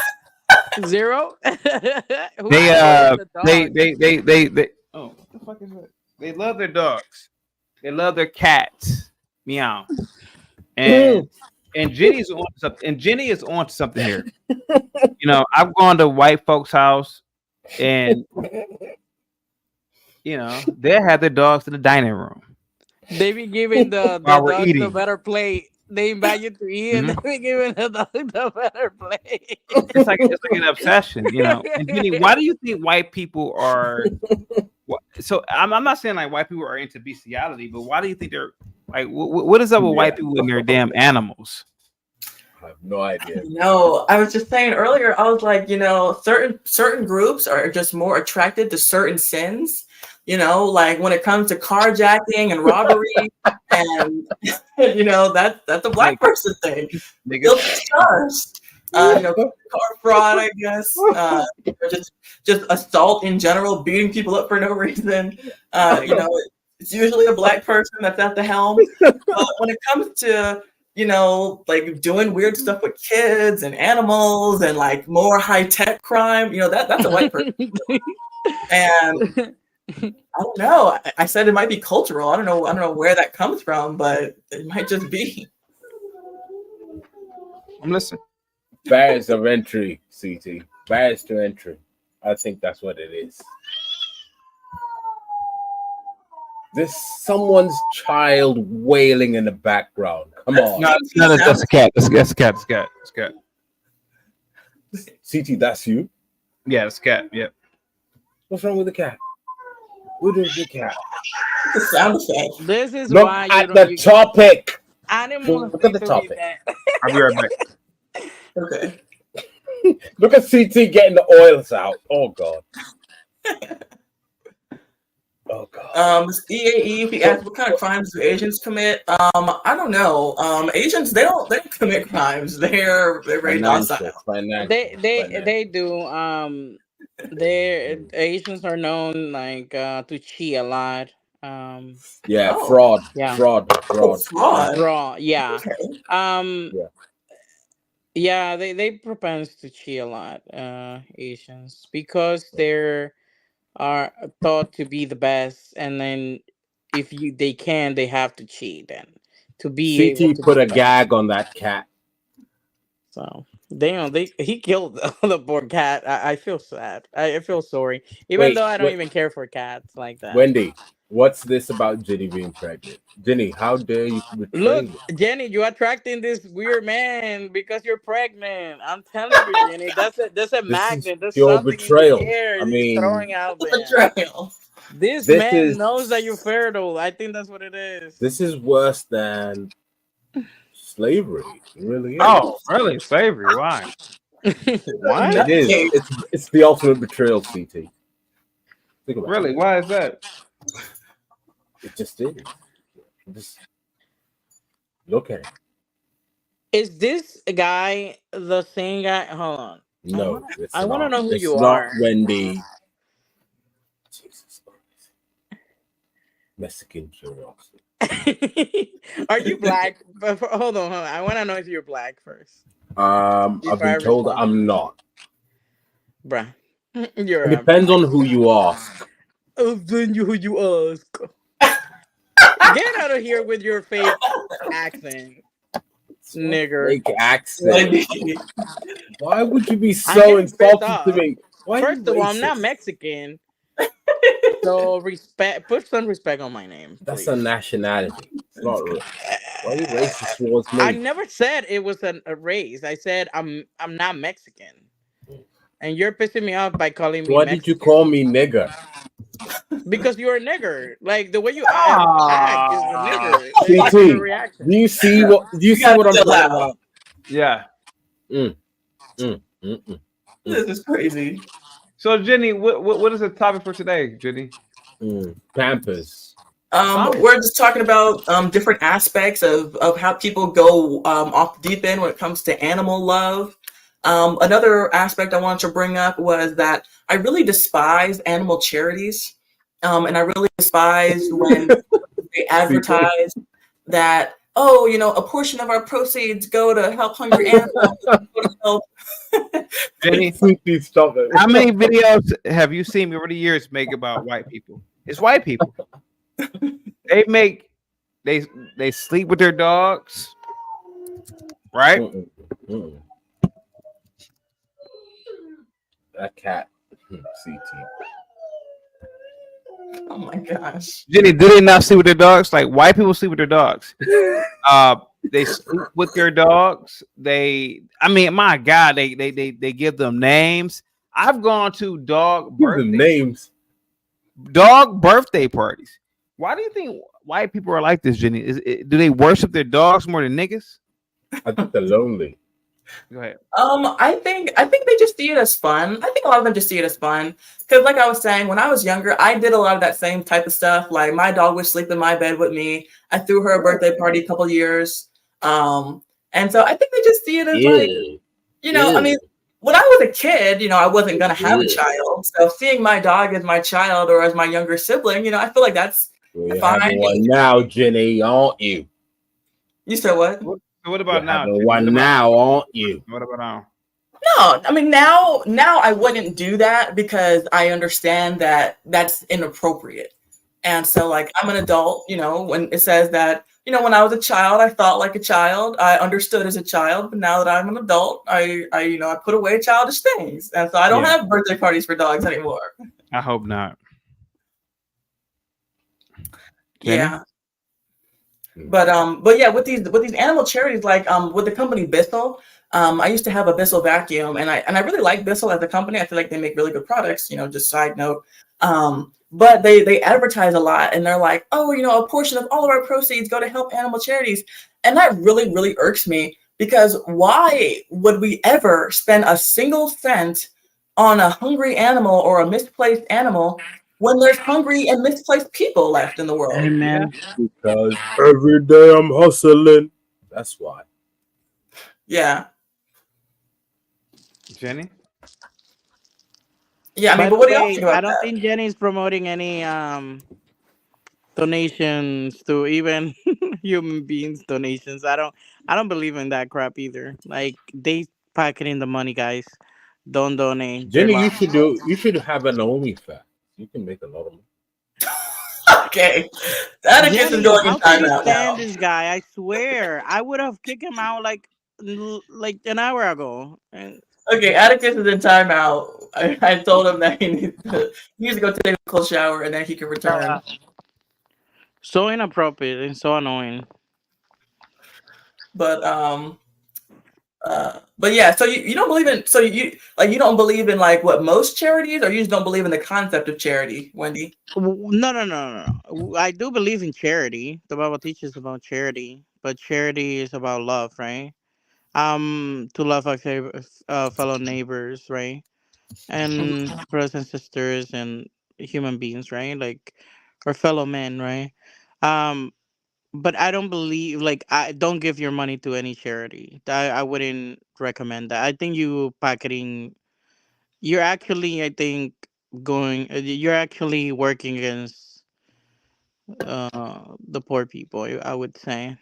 0. They oh, what the fuck is that? They love their dogs. They love their cats. Meow. And Ginny's on something. And Ginny is on something here. I've gone to white folks' house, and they have their dogs in the dining room. They be giving the dogs a better plate they invite you to eat, and then we give the dog the better plate. It's like an obsession, you know. And Jenny, why do you think white people are? So I'm not saying like white people are into bestiality, but why do you think they're like? What is up with white people and their damn animals? I have no idea. No, I was just saying earlier, I was like, certain groups are just more attracted to certain sins. Like when it comes to carjacking and robbery, and that's a black person thing. Guilty stars. Car fraud, I guess. Just assault in general, beating people up for no reason. It's usually a black person that's at the helm. But when it comes to like doing weird stuff with kids and animals and like more high tech crime, that's a white person. And I don't know. I said it might be cultural. I don't know where that comes from, but it might just be. I'm listening. Barriers of entry, CT. Barriers to entry. I think that's what it is. There's someone's child wailing in the background. Come on. No, that's a cat. That's a cat. CT, that's you? Yeah, it's a cat. Yeah. What's wrong with the cat? What is the cat? The sound effect. This is Look why at the topic. Animals. Look at the topic. I'll be right back. Okay. Look at CT getting the oils out. Oh God. Oh God. EAE, he asked what kind of crimes do Asians commit? I don't know. Asians, they don't commit crimes. They're very docile. They do. Asians are known like to cheat a lot. Fraud. Yeah. Fraud. Draw. Yeah. Okay. Yeah, they propose to cheat a lot, Asians, because they're are thought to be the best, and then if they have to cheat and to be able CT to put be a the gag on that cat. So he killed the poor cat. I feel sad. I feel sorry, even though I don't even care for cats like that. Wendy, what's this about Ginny being pregnant? Ginny, how dare you betray Look, me? Jenny, you're attracting this weird man because you're pregnant. I'm telling you, Jenny, that's a magnet. That's your something betrayal. in the air I that mean, you're throwing out there. Betrayal. This man knows that you're fertile. I think that's what it is. This is worse than slavery. It really is. Oh, really? Slavery? Why? What? It is. It's the ultimate betrayal, CT. Think about Really? it. Why is that? It just is. Just look at it. Is this guy the same guy? Hold on. No, I want to know who it's you not are. Wendy. Jesus Christ. Mexican curiosity. Are you black? Hold on. I want to know if you're black first. I've been told I'm not. Bruh. It depends on who you ask. Then who you ask. Get out of here with your fake accent, nigger. Fake accent. Why would you be so insulting to me? First of all, I'm not Mexican. So put some respect on my name. That's a nationality. It's not real. Why are you racist towards me? I never said it was a race. I said I'm not Mexican. And you're pissing me off by calling me Why Mexican. did you call me nigger? Because you're a nigger. Like the way you act is a nigger. CT, do you see what I'm talking about? Yeah. This is crazy. So Jenny, what is the topic for today, Jenny? Pampers. We're just talking about different aspects of how people go off the deep end when it comes to animal love. Another aspect I wanted to bring up was that I really despise animal charities. And I really despise when they advertise that, a portion of our proceeds go to help hungry animals. Jenny, stop it. how many videos have you seen me over the years make about white people? It's white people. They sleep with their dogs, right? That cat, CT. Oh my gosh. Jenny, do they not sleep with their dogs? Like white people sleep with their dogs. They sleep with their dogs. I mean, my God, they give them names. I've gone to Give them names. dog birthday parties. Why do you think white people are like this, Jenny? Do they worship their dogs more than niggas? I think they're lonely. Go ahead. I think they just see it as fun. I think a lot of them just see it as fun because, like I was saying, when I was younger, I did a lot of that same type of stuff. Like my dog would sleep in my bed with me. I threw her a birthday party a couple years, and so I think they just see it as like, Ew. I mean, Ew. when I was a kid, I wasn't gonna have a Ew. child. So seeing my dog as my child or as my younger sibling, I feel like that's Well, you're fine. having one now, Jenny, aren't you? You said what? So what You're about now? having Jenny? one now, aren't you? What about now? No, I mean now I wouldn't do that because I understand that that's inappropriate. And so like I'm an adult, when it says that, when I was a child I thought like a child, I understood as a child, but now that I'm an adult, I put away childish things. And so I don't Yeah. have birthday parties for dogs anymore. I hope not. Jenny? Yeah. But yeah, with these animal charities, like with the company Bissell, I used to have a Bissell vacuum, and I really like Bissell as a company. I feel like they make really good products. Just side note. But they advertise a lot, and they're like, oh, a portion of all of our proceeds go to help animal charities, and that really really irks me because why would we ever spend a single cent on a hungry animal or a misplaced animal when there's hungry and misplaced people left in the world? Yeah. Amen. Because every day I'm hustling. That's why. Yeah. Jenny? Yeah, I mean, By but the what do y'all think way, I about don't that? think Jenny's promoting any donations to even human beings donations. I don't believe in that crap either. Like they pocketing the money, guys. Don't donate. They're Jenny, you lying. should do. You should have an OnlyFans. You can make a lot of money. Okay, Atticus is Jenny, going in how can you timeout stand now. this guy? I swear, I would have kicked him out like an hour ago. And Okay, Atticus is in timeout. I told him that he needs to go take a cold shower and then he can return. so inappropriate and so annoying. But but yeah, so you don't believe in you don't believe in like what most charities, or you just don't believe in the concept of charity, Wendy? No, no, no, no, no. I do believe in charity. The Bible teaches about charity, but charity is about love, right? To love our fellow neighbors, right? And brothers and sisters and human beings, right? Like our fellow men, right? Um, but I don't believe like I don't give your money to any charity. I wouldn't recommend that. I think you pocketing. You're actually, I think, going. You're actually working against the poor people. I would say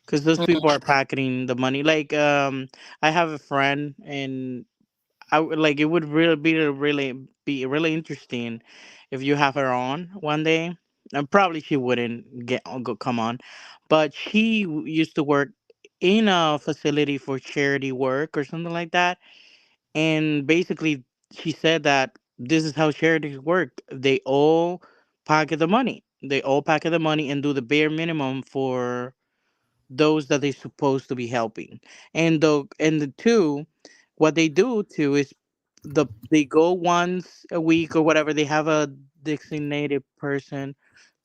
because those people are pocketing the money. Like I have a friend and like it would really be really interesting if you have her on one day. And probably she wouldn't come on, but she used to work in a facility for charity work or something like that. And basically, she said that this is how charities work. They all pocket the money. They all pocket the money and do the bare minimum for those that they're supposed to be helping. And the two, what they do too is they go once a week or whatever. They have a designated person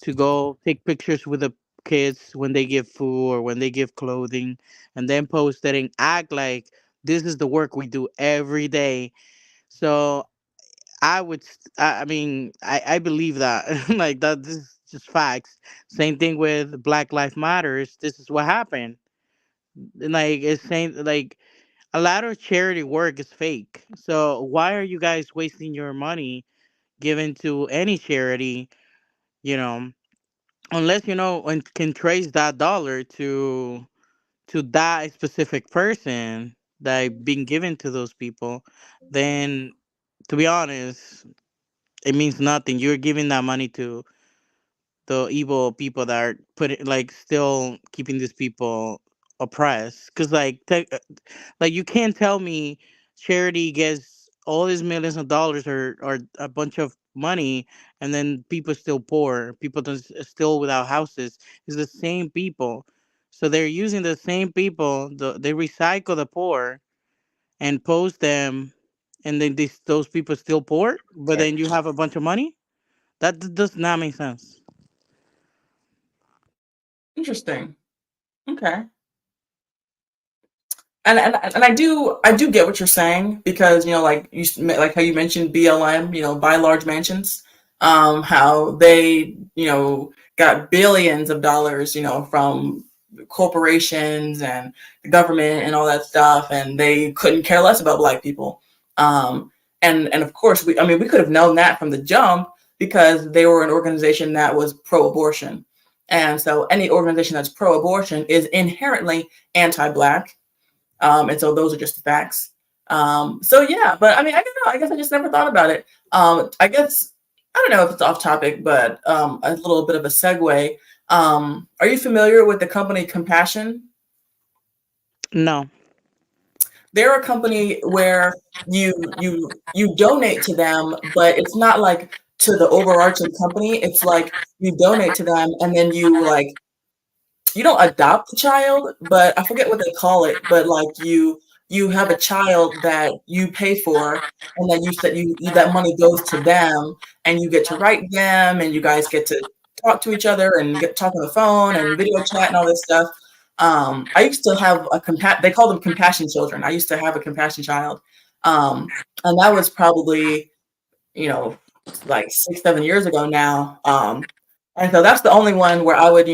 to go take pictures with the kids when they give food or when they give clothing, and then post it and act like this is the work we do every day. So I mean, I believe that like that. This is just facts. Same thing with Black Lives Matters. This is what happened. And, like it's saying like a lot of charity work is fake. So why are you guys wasting your money giving to any charity? You know, unless you know and can trace that dollar to that specific person that being given to those people, then to be honest, it means nothing. You're giving that money to the evil people that are putting like still keeping these people oppressed. Because like you can't tell me charity gets all these millions of dollars or a bunch of money, and then people still poor, people still without houses. It's the same people. So they're using the same people. They recycle the poor and post them, and then those people still poor. But then you have a bunch of money. Does not make sense. Interesting. Okay. And I do get what you're saying, because like like how you mentioned BLM, buy large mansions, how they got billions of dollars, from corporations and the government and all that stuff, and they couldn't care less about black people. And of course, we could have known that from the jump, because they were an organization that was pro-abortion, and so any organization that's pro-abortion is inherently anti-black. And so those are just the facts. So yeah, but I don't know. I guess I just never thought about it. I guess I don't know if it's off topic, but a little bit of a segue. Are you familiar with the company Compassion? No. They're a company where you donate to them, but it's not like to the overarching company. It's like you donate to them, and then you don't adopt the child, but I forget what they call it, but like you have a child that you pay for, and then that money goes to them, and you get to write them, and you guys get to talk to each other and get talk on the phone and video chat and all this stuff. I used to have they call them compassion children. I used to have a compassion child. And that was probably, you know, like 6, 7 years ago now. And so that's the only one where I would,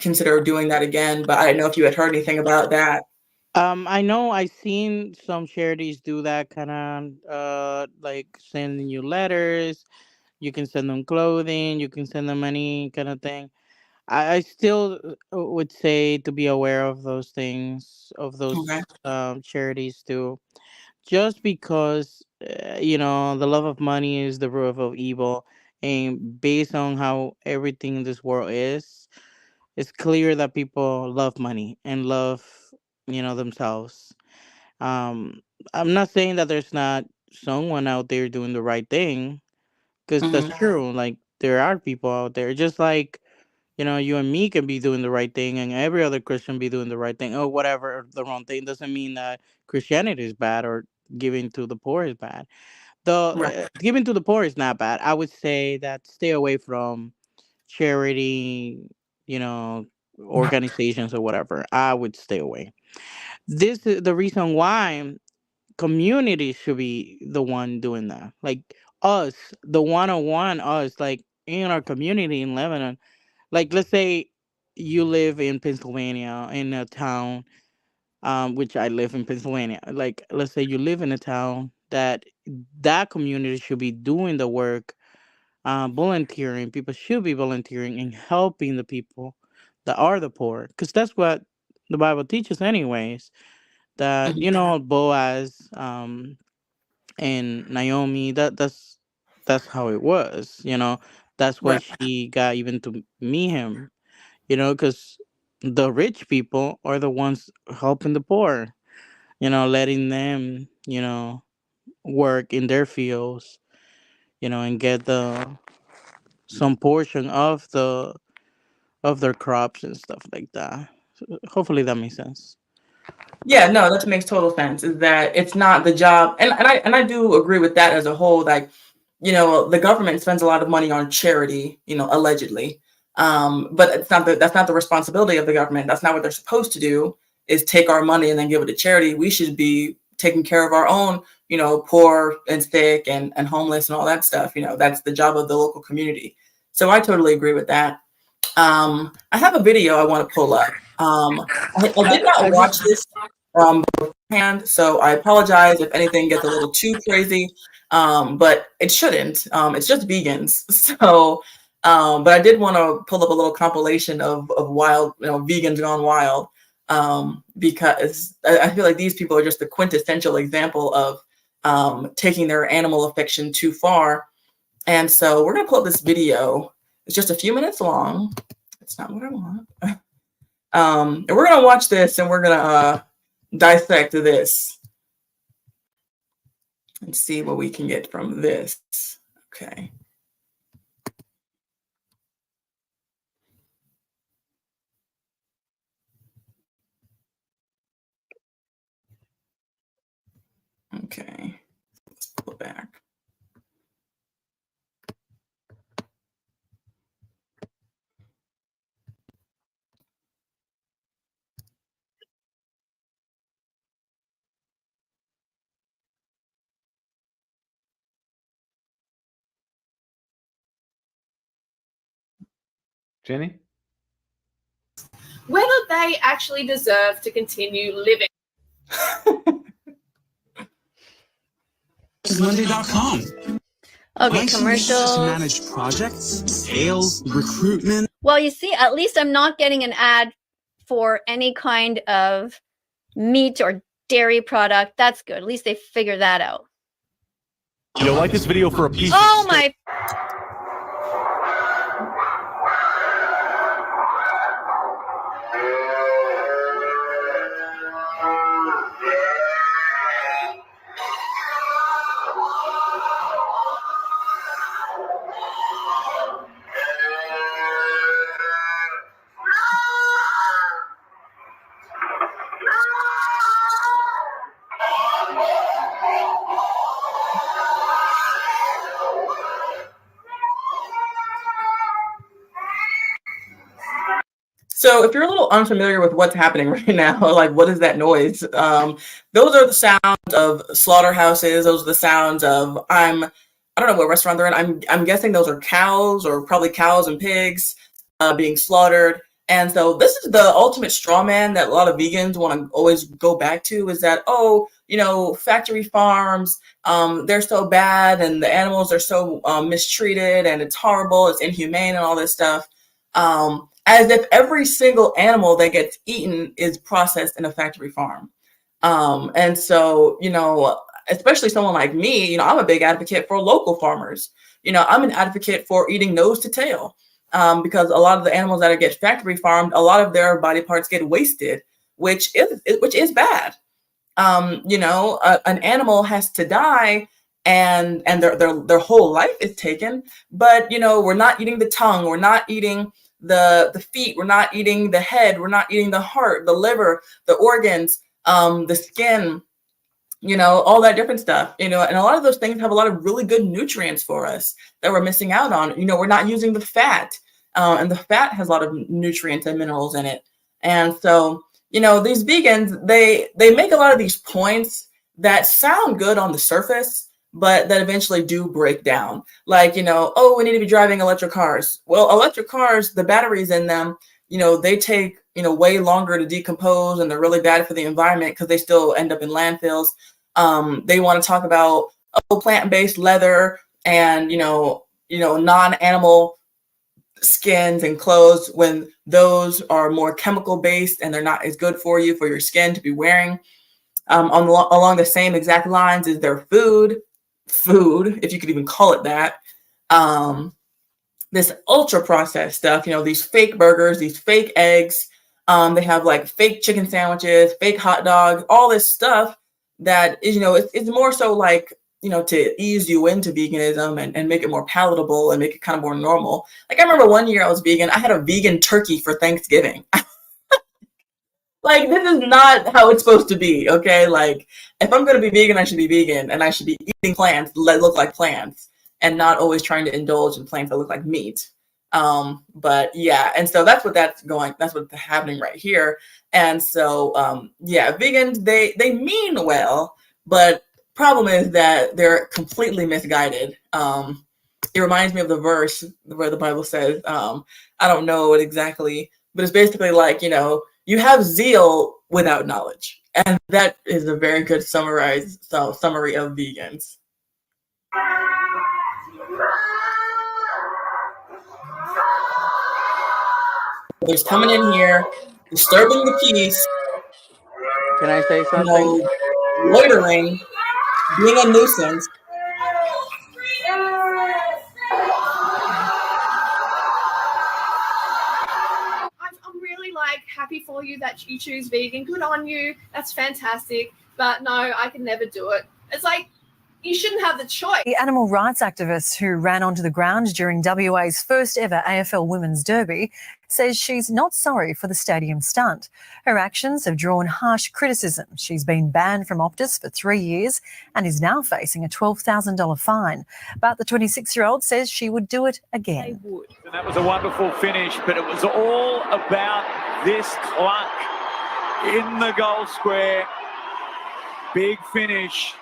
consider doing that again. But I didn't know if you had heard anything about that. I know I seen some charities do that kind of like sending you letters. You can send them clothing. You can send them money, kind of thing. I still would say to be aware of those things, of Okay. those charities too. Just because the love of money is the root of evil, and based on how everything in this world is, it's clear that people love money and love themselves. um I'm not saying that there's not someone out there doing the right thing, because that's Hmm. true. Like, there are people out there, just like you and me can be doing the right thing, and every other Christian be doing the right thing, or whatever. The wrong thing doesn't mean that Christianity is bad, or giving to the poor is bad. The Right. giving to the poor is not bad. I would say that stay away from charity, you know, organizations or whatever. I would stay away. This is the reason why community should be the one doing that. Like us, the one-on-one us, like in our community in Lebanon. Like, let's say you live in Pennsylvania in a town, which I live in Pennsylvania. Like, let's say you live in a town that community should be doing the work, volunteering. People should be volunteering and helping the people that are the poor, because that's what the Bible teaches, anyways. That Hmm. Boaz, and Naomi. That's how it was. That's why Right. she got even to meet him. Because the rich people are the ones helping the poor. Letting them work in their fields. And get the some portion of their crops and stuff like that. So hopefully that makes sense. Yeah, no, that makes total sense. Is that it's not the job, and I do agree with that as a whole. Like, the government spends a lot of money on charity, allegedly, but that's not the responsibility of the government. That's not what they're supposed to do. Is take our money and then give it to charity. We should be taking care of our own, poor and sick and homeless and all that stuff. That's the job of the local community. So I totally agree with that. I have a video I want to pull up. I did not I watch just this beforehand, so I apologize if anything gets a little too crazy. But it shouldn't. It's just vegans. So, but I did want to pull up a little compilation of wild, vegans gone wild, because I feel like these people are just the quintessential example of taking their animal affection too far. And so we're gonna pull up this video. It's just a few minutes long. It's not what I want. And we're gonna watch this, and we're gonna dissect this and see what we can get from this. Okay. back. Jenny? Whether they actually deserve to continue living. Monday.com. Okay, commercials. To manage projects, sales, recruitment. Well, you see, at least I'm not getting an ad for any kind of meat or dairy product. That's good. At least they figured that out. You'll like this video for a piece Oh my. So if you're a little unfamiliar with what's happening right now, like what is that noise? Those are the sounds of slaughterhouses. Those are the sounds of I don't know what restaurant they're in. I'm guessing those are cows, or probably cows and pigs being slaughtered. And so this is the ultimate straw man that a lot of vegans want to always go back to, is that, oh, you know, factory farms, they're so bad and the animals are so mistreated and it's horrible, it's inhumane and all this stuff. As if every single animal that gets eaten is processed in a factory farm. And so, you know, especially someone like me, you know, I'm a big advocate for local farmers. You know, I'm an advocate for eating nose to tail, because a lot of the animals that get factory farmed, a lot of their body parts get wasted, which is bad. You know, an animal has to die and their whole life is taken. But, you know, we're not eating the tongue, we're not eating the feet, we're not eating the head, we're not eating the heart, the liver, the organs, the skin, you know, all that different stuff, you know, and a lot of those things have a lot of really good nutrients for us that we're missing out on. You know, we're not using the fat, and the fat has a lot of nutrients and minerals in it. And so, you know, these vegans, they make a lot of these points that sound good on the surface, but that eventually do break down. Like, you know, oh, we need to be driving electric cars. Well, electric cars, the batteries in them, you know, they take, you know, way longer to decompose, and they're really bad for the environment because they still end up in landfills. They want to talk about plant-based leather and, you know, non-animal skins and clothes, when those are more chemical based and they're not as good for you, for your skin to be wearing. Along the same exact lines is their food, if you could even call it that. This ultra processed stuff, you know, these fake burgers, these fake eggs, they have like fake chicken sandwiches, fake hot dogs, all this stuff that is, you know, it's more so like, you know, to ease you into veganism and make it more palatable and make it kind of more normal. Like, I remember one year I was vegan, I had a vegan turkey for Thanksgiving. Like, this is not how it's supposed to be, okay? Like, if I'm going to be vegan, I should be vegan, and I should be eating plants that look like plants and not always trying to indulge in plants that look like meat. But yeah, and so that's what's happening right here. And so, yeah, vegans, they mean well, but problem is that they're completely misguided. It reminds me of the verse where the Bible says, I don't know it exactly, but it's basically like, you know, you have zeal without knowledge. And that is a very good summary of vegans. There's coming in here, disturbing the peace, Can I say you something? know, loitering, being a nuisance. I'm really like happy for you that you choose vegan. Good on you. That's fantastic. But no, I can never do it. It's like, You shouldn't have the choice. The animal rights activist who ran onto the ground during WA's first ever AFL Women's Derby says she's not sorry for the stadium stunt. Her actions have drawn harsh criticism. She's been banned from Optus for 3 years and is now facing a $12,000 fine. But the 26-year-old says she would do it again. And that was a wonderful finish, but it was all about this clunk in the goal square. Big finish.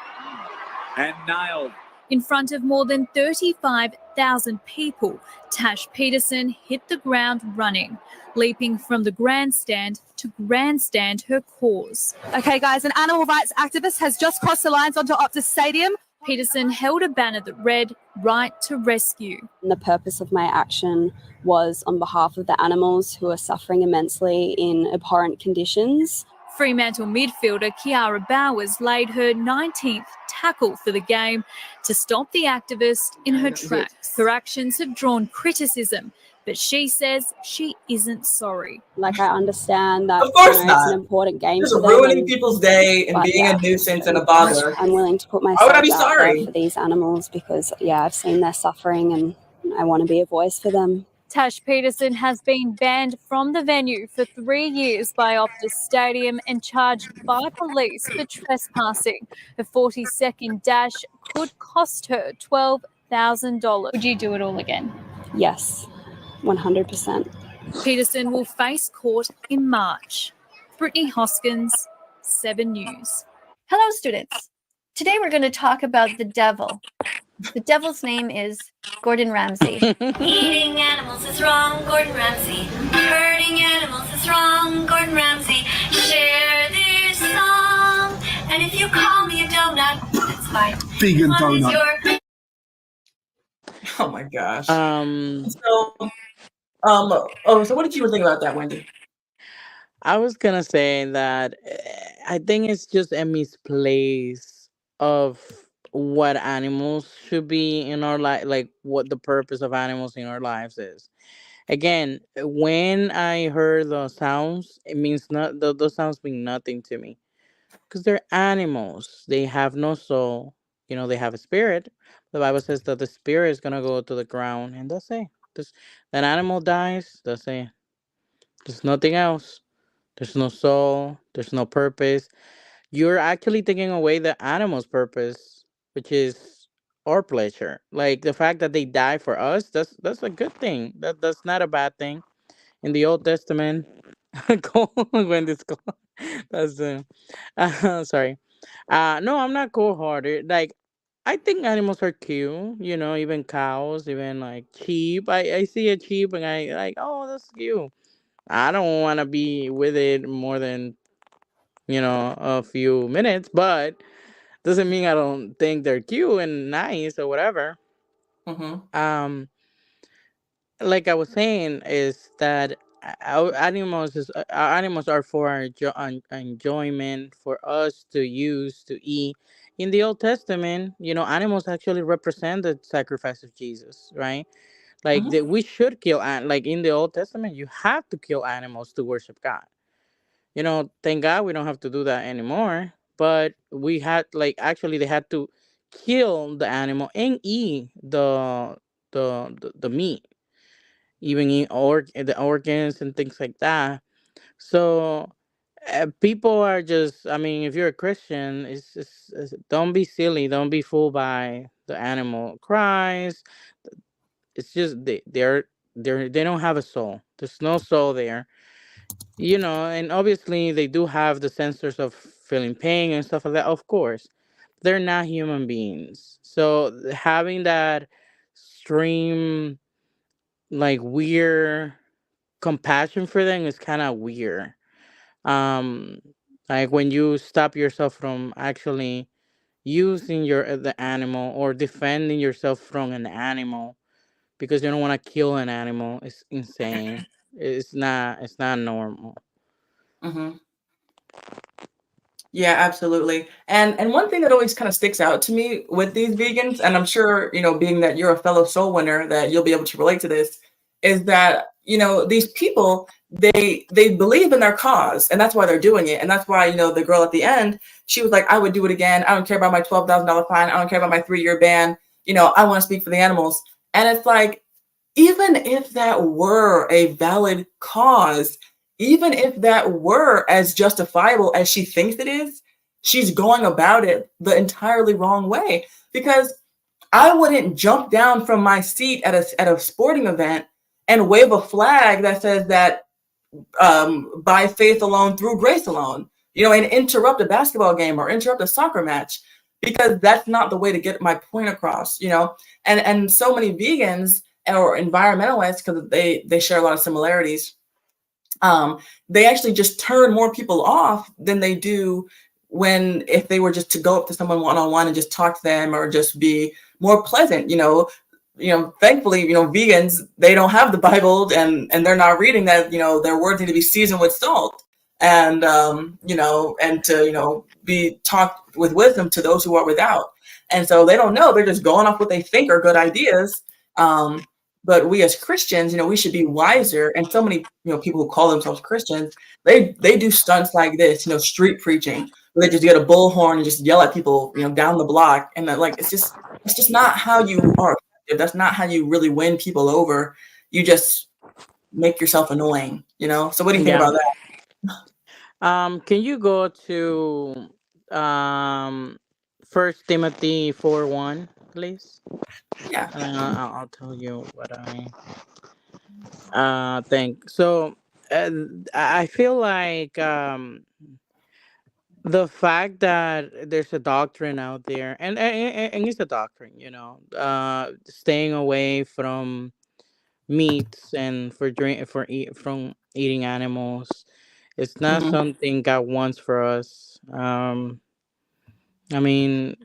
And nailed. In front of more than 35,000 people, Tash Peterson hit the ground running, leaping from the grandstand to grandstand her cause. Okay, guys, an animal rights activist has just crossed the lines onto Optus Stadium. Peterson held a banner that read, "Right to Rescue." The purpose of my action was on behalf of the animals who are suffering immensely in abhorrent conditions. Fremantle midfielder Kiara Bowers laid her 19th tackle for the game to stop the activist in her tracks. Her actions have drawn criticism, but she says she isn't sorry. Like, I understand that of course it's not. an important game Just for them. ruining people's day and being a nuisance and a bother. I'm willing to put Why myself would I be out sorry? there for these animals because, I've seen their suffering and I want to be a voice for them. Tash Peterson has been banned from the venue for 3 years by Optus Stadium and charged by police for trespassing. Her 40-second dash could cost her $12,000. Would you do it all again? Yes, 100%. Peterson will face court in March. Brittany Hoskins, 7 News. Hello, students. Today we're going to talk about the devil. The devil's name is Gordon Ramsay. Eating animals is wrong, Gordon Ramsay. Hurting animals is wrong, Gordon Ramsay. Share this song, and if you call me a donut, that's fine. Vegan donut. Oh my gosh. So what did you think about that, Wendy? I was gonna say that I think it's just a misplace of what animals should be in our life, like what the purpose of animals in our lives is. Again, when I heard those sounds, it means not those sounds mean nothing to me because they're animals. They have no soul. They have a spirit. The Bible says that the spirit is gonna go to the ground, and that's it. Just an animal dies. That's it. There's nothing else. There's no soul. There's no purpose. You're actually taking away the animal's purpose, which is our pleasure. Like the fact that they die for us, that's a good thing. That's not a bad thing. In the Old Testament, when this that's sorry. No, I'm not cold-hearted. Like I think animals are cute. Even cows, even like sheep. I see a sheep and I like, oh, that's cute. I don't want to be with it more than a few minutes, but doesn't mean I don't think they're cute and nice or whatever. Mm-hmm. Like I was saying, is that our animals are for our enjoyment, for us to use to eat. In the Old Testament, animals actually represent the sacrifice of Jesus, right? Like that we should kill like in the Old Testament, you have to kill animals to worship God. Thank God we don't have to do that anymore. But we had actually they had to kill the animal and eat the meat, even eat the organs and things like that. So people are just, I mean, if you're a Christian, don't be silly, don't be fooled by the animal cries. It's just they don't have a soul. There's no soul there. And obviously they do have the sensors of feeling pain and stuff like that. Of course, they're not human beings. So having that extreme, like weird compassion for them is kind of weird. Um, like when you stop yourself from actually using the animal or defending yourself from an animal because you don't want to kill an animal is insane. It's not normal. Mm-hmm. Yeah, absolutely. And one thing that always kind of sticks out to me with these vegans, and I'm sure, being that you're a fellow soul winner, that you'll be able to relate to this, is that, these people, they believe in their cause, and that's why they're doing it. And that's why, the girl at the end, she was like, I would do it again. I don't care about my $12,000 fine. I don't care about my 3-year ban. I want to speak for the animals. And it's like, even if that were a valid cause, even if that were as justifiable as she thinks it is, she's going about it the entirely wrong way. Because I wouldn't jump down from my seat at a sporting event and wave a flag that says that by faith alone, through grace alone, and interrupt a basketball game or interrupt a soccer match, because that's not the way to get my point across, and so many vegans or environmentalists, because they share a lot of similarities, they actually just turn more people off than they do if they were just to go up to someone one-on-one and just talk to them, or just be more pleasant. Thankfully, vegans, they don't have the Bible, and they're not reading that, their words need to be seasoned with salt, and and to be talked with wisdom to those who are without. And so they don't know, they're just going off what they think are good ideas. But we as Christians, we should be wiser. And so many people who call themselves Christians, they do stunts like this, street preaching, where they just get a bullhorn and just yell at people down the block. And it's just not how you are effective. That's not how you really win people over. You just make yourself annoying, So what do you think about that? Can you go to 1 Timothy 4:1, please? Yeah. And I'll tell you what I think. So I feel like the fact that there's a doctrine out there, and it's a doctrine, staying away from meats and from eating animals. It's not something God wants for us. I mean,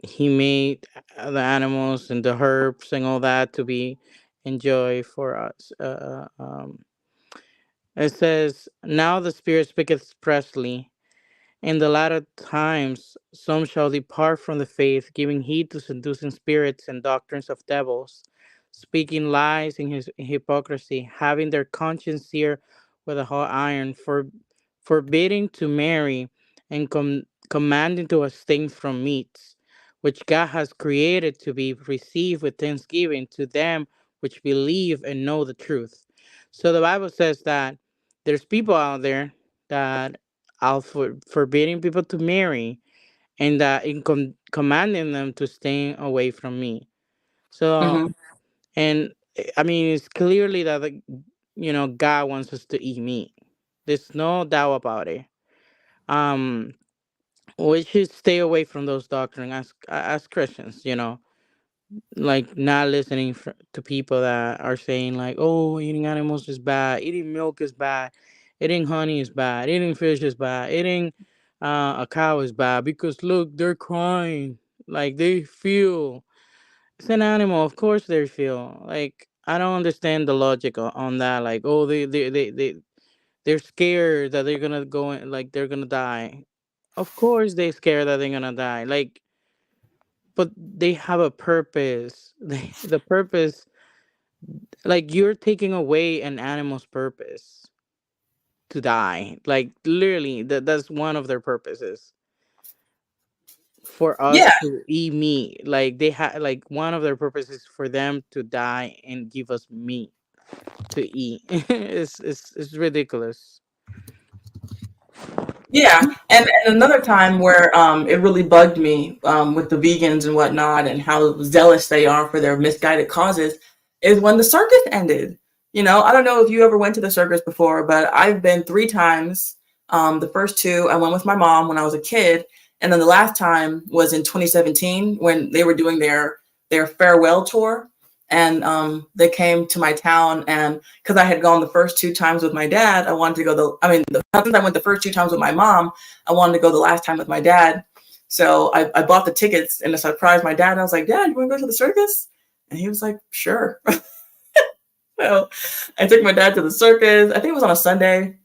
He made the animals and the herbs and all that to be enjoy for us. It says, "Now the Spirit speaketh expressly, in the latter times some shall depart from the faith, giving heed to seducing spirits and doctrines of devils, speaking lies in hypocrisy, having their conscience seared with a hot iron, forbidding to marry, and commanding to abstain from meats, which God has created to be received with thanksgiving to them which believe and know the truth." So the Bible says that there's people out there that are forbidding people to marry, and that in commanding them to stay away from me. So, and I mean, it's clearly that God wants us to eat meat. There's no doubt about it. We should stay away from those doctrines as Christians. Like not listening to people that are saying like, "Oh, eating animals is bad. Eating milk is bad. Eating honey is bad. Eating fish is bad. Eating a cow is bad because look, they're crying. Like they feel. It's an animal. Of course they feel. Like I don't understand the logic on that. Like, oh, they're scared that they're gonna go in, like they're gonna die. Of course they're scared that they're gonna die. Like, but they have a purpose. The purpose, like you're taking away an animal's purpose to die. Like literally, that's one of their purposes. For us to eat meat, like they have, like one of their purposes for them to die and give us meat to eat. It's ridiculous. Yeah, and another time where it really bugged me with the vegans and whatnot, and how zealous they are for their misguided causes, is when the circus ended. I don't know if you ever went to the circus before, but I've been 3 times. The first 2, I went with my mom when I was a kid, and then the last time was in 2017 when they were doing their farewell tour. And they came to my town, and because I had gone the first 2 times with my dad, I wanted to go since I went the first 2 times with my mom, I wanted to go the last time with my dad. So I bought the tickets and I surprised my dad. And I was like, "Dad, you want to go to the circus?" And he was like, "Sure." So I took my dad to the circus. I think it was on a Sunday.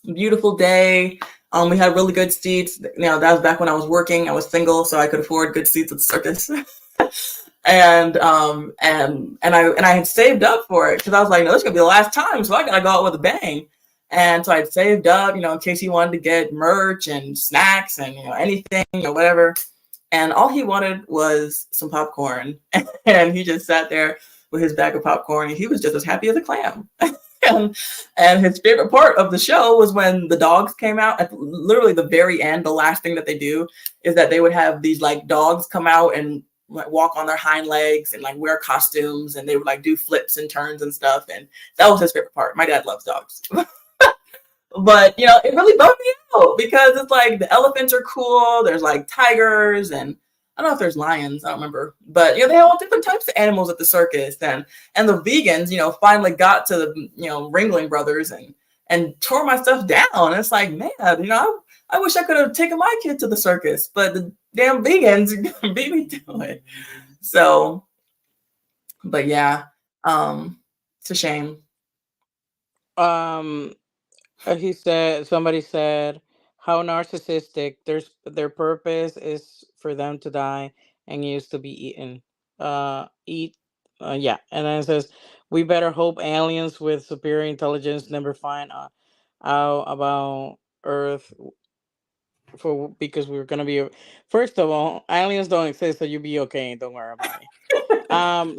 Beautiful day. We had really good seats. That was back when I was working. I was single, so I could afford good seats at the circus. and I had saved up for it because I was like, no, this is gonna be the last time, so I gotta go out with a bang. And so I'd saved up, in case he wanted to get merch and snacks and anything or whatever. And all he wanted was some popcorn, and he just sat there with his bag of popcorn, and he was just as happy as a clam. And his favorite part of the show was when the dogs came out. At literally the very end, the last thing that they do is that they would have these like dogs come out and like walk on their hind legs and like wear costumes, and they would like do flips and turns and stuff. And that was his favorite part. My dad loves dogs. But it really bummed me out because it's like the elephants are cool. There's like tigers, and I don't know if there's lions. I don't remember, but they have all different types of animals at the circus. And the vegans, finally got to the Ringling Brothers and tore my stuff down. And it's like, man, I wish I could have taken my kid to the circus, but the damn vegans beat me to it. So, but yeah, it's a shame. Somebody said, how narcissistic. Their purpose is for them to die and used to be eaten. Yeah. And then it says, we better hope aliens with superior intelligence never find out about Earth because we're gonna be. First of all, aliens don't exist, so you'll be okay. Don't worry about it.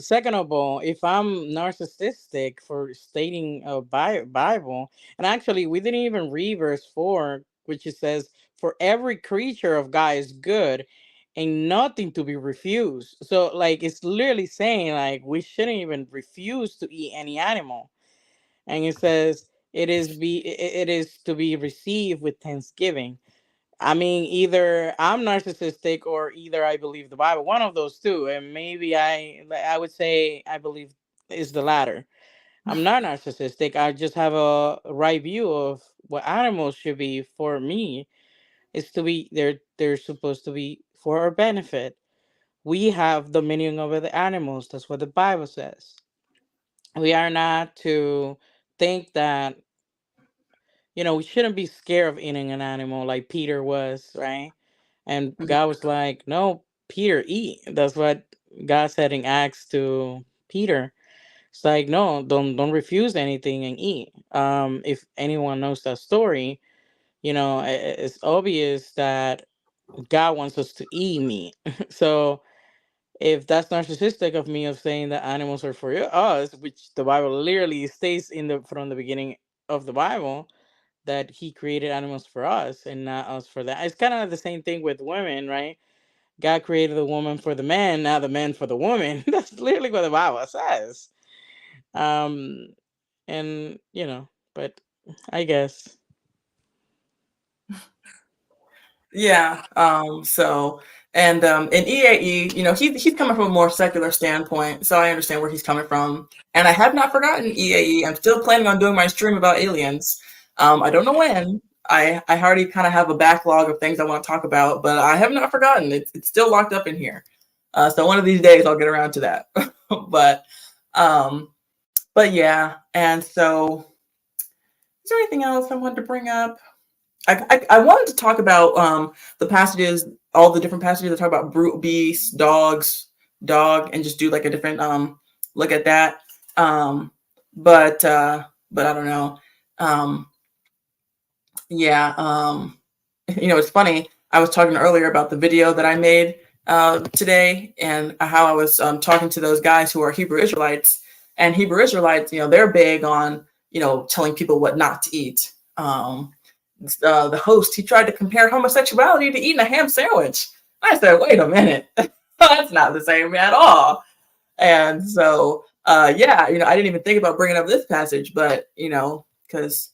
Second of all, if I'm narcissistic for stating a Bible, and actually we didn't even read verse 4, which it says, for every creature of God is good and nothing to be refused. So like it's literally saying like we shouldn't even refuse to eat any animal. And it says it is to be received with thanksgiving. I mean, either I'm narcissistic or either I believe the Bible. One of those two, and maybe I would say I believe is the latter. I'm not narcissistic. I just have a right view of what animals should be for me. Is to be they're supposed to be for our benefit. We have dominion over the animals. That's what the Bible says. We are not to think that we shouldn't be scared of eating an animal like Peter was, right? And God was like, no, Peter, eat. That's what God said in Acts to Peter. It's like, no, don't refuse anything and eat. If anyone knows that story, it's obvious that God wants us to eat meat. So if that's narcissistic of me of saying that animals are for us, which the Bible literally states from the beginning of the Bible, that he created animals for us and not us for that. It's kind of the same thing with women, right? God created the woman for the man, not the man for the woman. That's literally what the Bible says. Um, and but I guess. Yeah. So, and in EAE, he's coming from a more secular standpoint, so I understand where he's coming from. And I have not forgotten EAE. I'm still planning on doing my stream about aliens. I don't know when. I already kind of have a backlog of things I want to talk about, but I have not forgotten. It's still locked up in here. So one of these days I'll get around to that. But yeah. And so, is there anything else I wanted to bring up? I wanted to talk about the passages, all the different passages that talk about brute beasts, dog, and just do like a different look at that. But I don't know. Yeah. It's funny. I was talking earlier about the video that I made today and how I was talking to those guys who are Hebrew Israelites, and Hebrew Israelites, they're big on telling people what not to eat. The host, he tried to compare homosexuality to eating a ham sandwich. I said, wait a minute, that's not the same at all. And so, yeah, I didn't even think about bringing up this passage, but because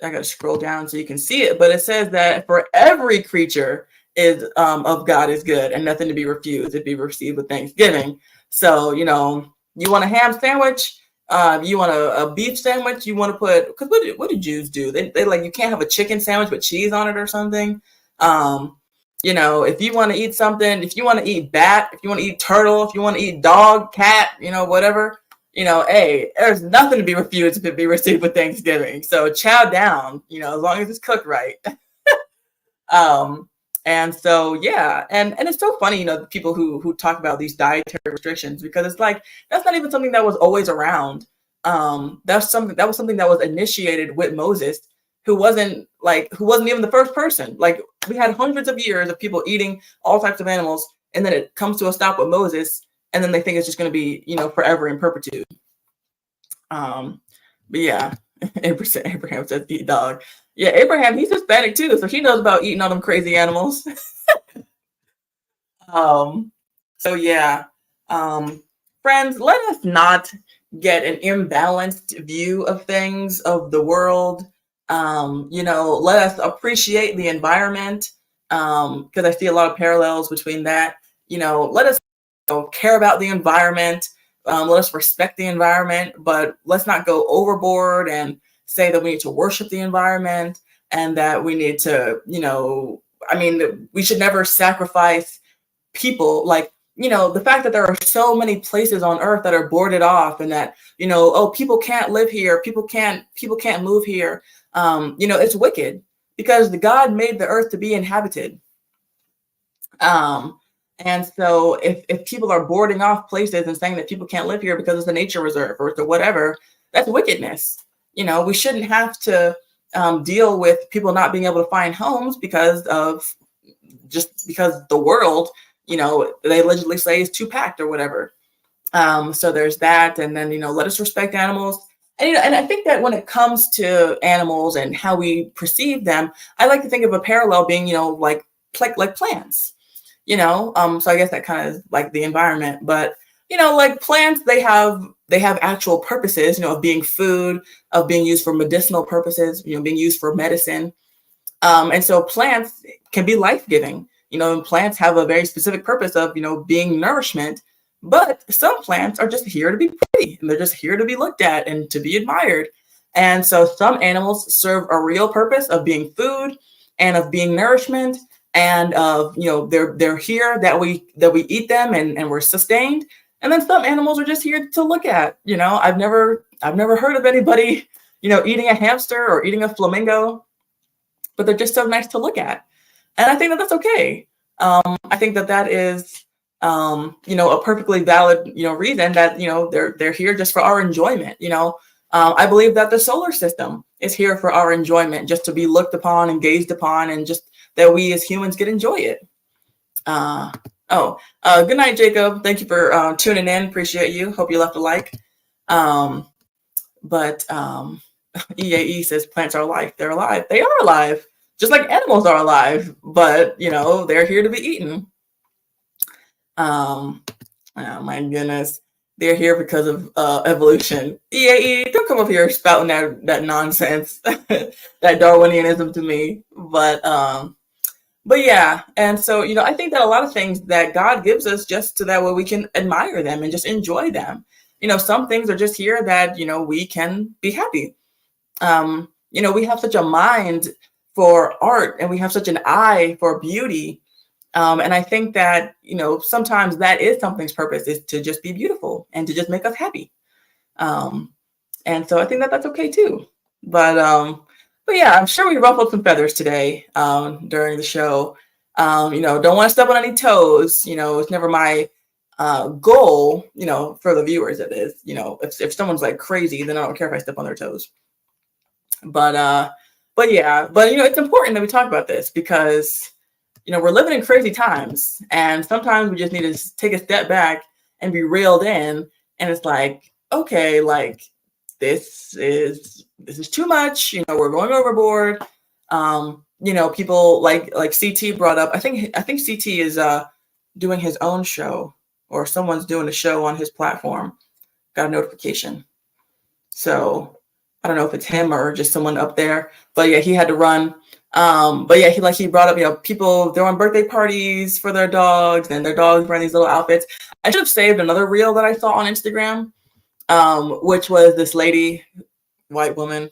I got to scroll down so you can see it, but it says that for every creature is of God is good and nothing to be refused, it be received with thanksgiving. So, you want a ham sandwich? You want a beef sandwich? You want to put, because what do Jews do? They like, you can't have a chicken sandwich with cheese on it or something. If you want to eat something, if you want to eat bat, if you want to eat turtle, if you want to eat dog, cat, whatever, hey, there's nothing to be refused if it be received with thanksgiving. So chow down, as long as it's cooked right. And so, yeah, and it's so funny, you know, the people who talk about these dietary restrictions, because it's like that's not even something that was always around. That was something that was initiated with Moses, who wasn't even the first person. Like, we had hundreds of years of people eating all types of animals, and then it comes to a stop with Moses, and then they think it's just going to be, you know, forever in perpetuity. But yeah, Abraham says eat dog. Yeah, Abraham, he's Hispanic too, so he knows about eating all them crazy animals. So yeah, friends, let us not get an imbalanced view of things, of the world. You know, let us appreciate the environment, because I see a lot of parallels between that. You know, let us care about the environment. Let us respect the environment, but let's not go overboard and say that we need to worship the environment and that we need to, you know, I mean, we should never sacrifice people. Like, you know, the fact that there are so many places on earth that are boarded off, and that, you know, oh, people can't live here, people can't move here. You know, it's wicked, because the God made the earth to be inhabited. And so if people are boarding off places and saying that people can't live here because it's a nature reserve or whatever, that's wickedness. You know, we shouldn't have to deal with people not being able to find homes because the world, you know, they allegedly say is too packed or whatever. So there's that. And then, you know, let us respect animals. And, you know, and I think that when it comes to animals and how we perceive them, I like to think of a parallel being, you know, like plants. You know, so I guess that kind of like the environment, but, you know, like plants, they have actual purposes, you know, of being food, of being used for medicinal purposes, you know, being used for medicine. And so plants can be life-giving, you know, and plants have a very specific purpose of, you know, being nourishment, but some plants are just here to be pretty, and they're just here to be looked at and to be admired. And so some animals serve a real purpose of being food and of being nourishment, and of, you know, they're here that we eat them and we're sustained. And then some animals are just here to look at. You know, I've never heard of anybody, you know, eating a hamster or eating a flamingo, but they're just so nice to look at. And I think that that's okay. I think that is, you know, a perfectly valid, you know, reason that, you know, they're here just for our enjoyment. You know, I believe that the solar system is here for our enjoyment, just to be looked upon and gazed upon, and just that we as humans can enjoy it. Good night, Jacob. Thank you for tuning in. Appreciate you. Hope you left a like. But EAE says plants are alive. They're alive. They are alive, just like animals are alive. But, you know, they're here to be eaten. Oh my goodness. They're here because of evolution. EAE, don't come up here spouting that nonsense, that Darwinianism to me. But yeah, and so, you know, I think that a lot of things that God gives us just so that way we can admire them and just enjoy them. You know, some things are just here that, you know, we can be happy. You know, we have such a mind for art, and we have such an eye for beauty. And I think that, you know, sometimes that is something's purpose, is to just be beautiful and to just make us happy. And so I think that that's okay too. But yeah, I'm sure we ruffled some feathers today during the show. You know, don't want to step on any toes. You know, it's never my goal, you know, for the viewers. It is, you know, if someone's like crazy, then I don't care if I step on their toes. But yeah, you know, it's important that we talk about this, because, you know, we're living in crazy times, and sometimes we just need to take a step back and be reeled in. And it's like, okay, like this is too much. You know, we're going overboard. You know, people like CT brought up. I think CT is doing his own show, or someone's doing a show on his platform. Got a notification. So I don't know if it's him or just someone up there, but yeah, he had to run. But yeah, he brought up, you know, people throwing birthday parties for their dogs, and their dogs wearing these little outfits. I should have saved another reel that I saw on Instagram, which was this lady, white woman.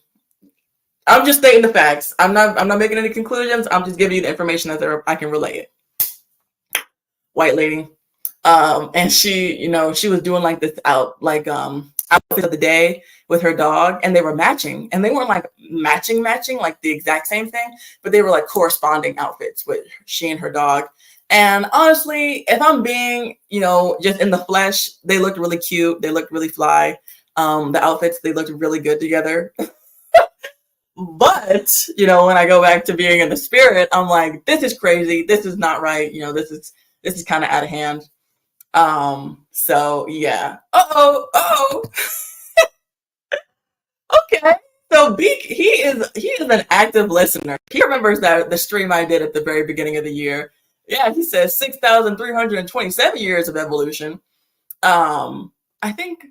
I'm just stating the facts. I'm not making any conclusions. I'm just giving you the information as I can relay it. White lady. And she, you know, she was doing like this outfits of the day with her dog, and they were matching, and they weren't like matching like the exact same thing, but they were like corresponding outfits with she and her dog. And honestly, if I'm being, just in the flesh, they looked really cute. They looked really fly. The outfits, they looked really good together. But, when I go back to being in the spirit, I'm like, this is crazy. This is not right. This is kind of out of hand. So yeah. Okay. So Beak, he is an active listener. He remembers that the stream I did at the very beginning of the year. Yeah, he says 6,327 years of evolution. I think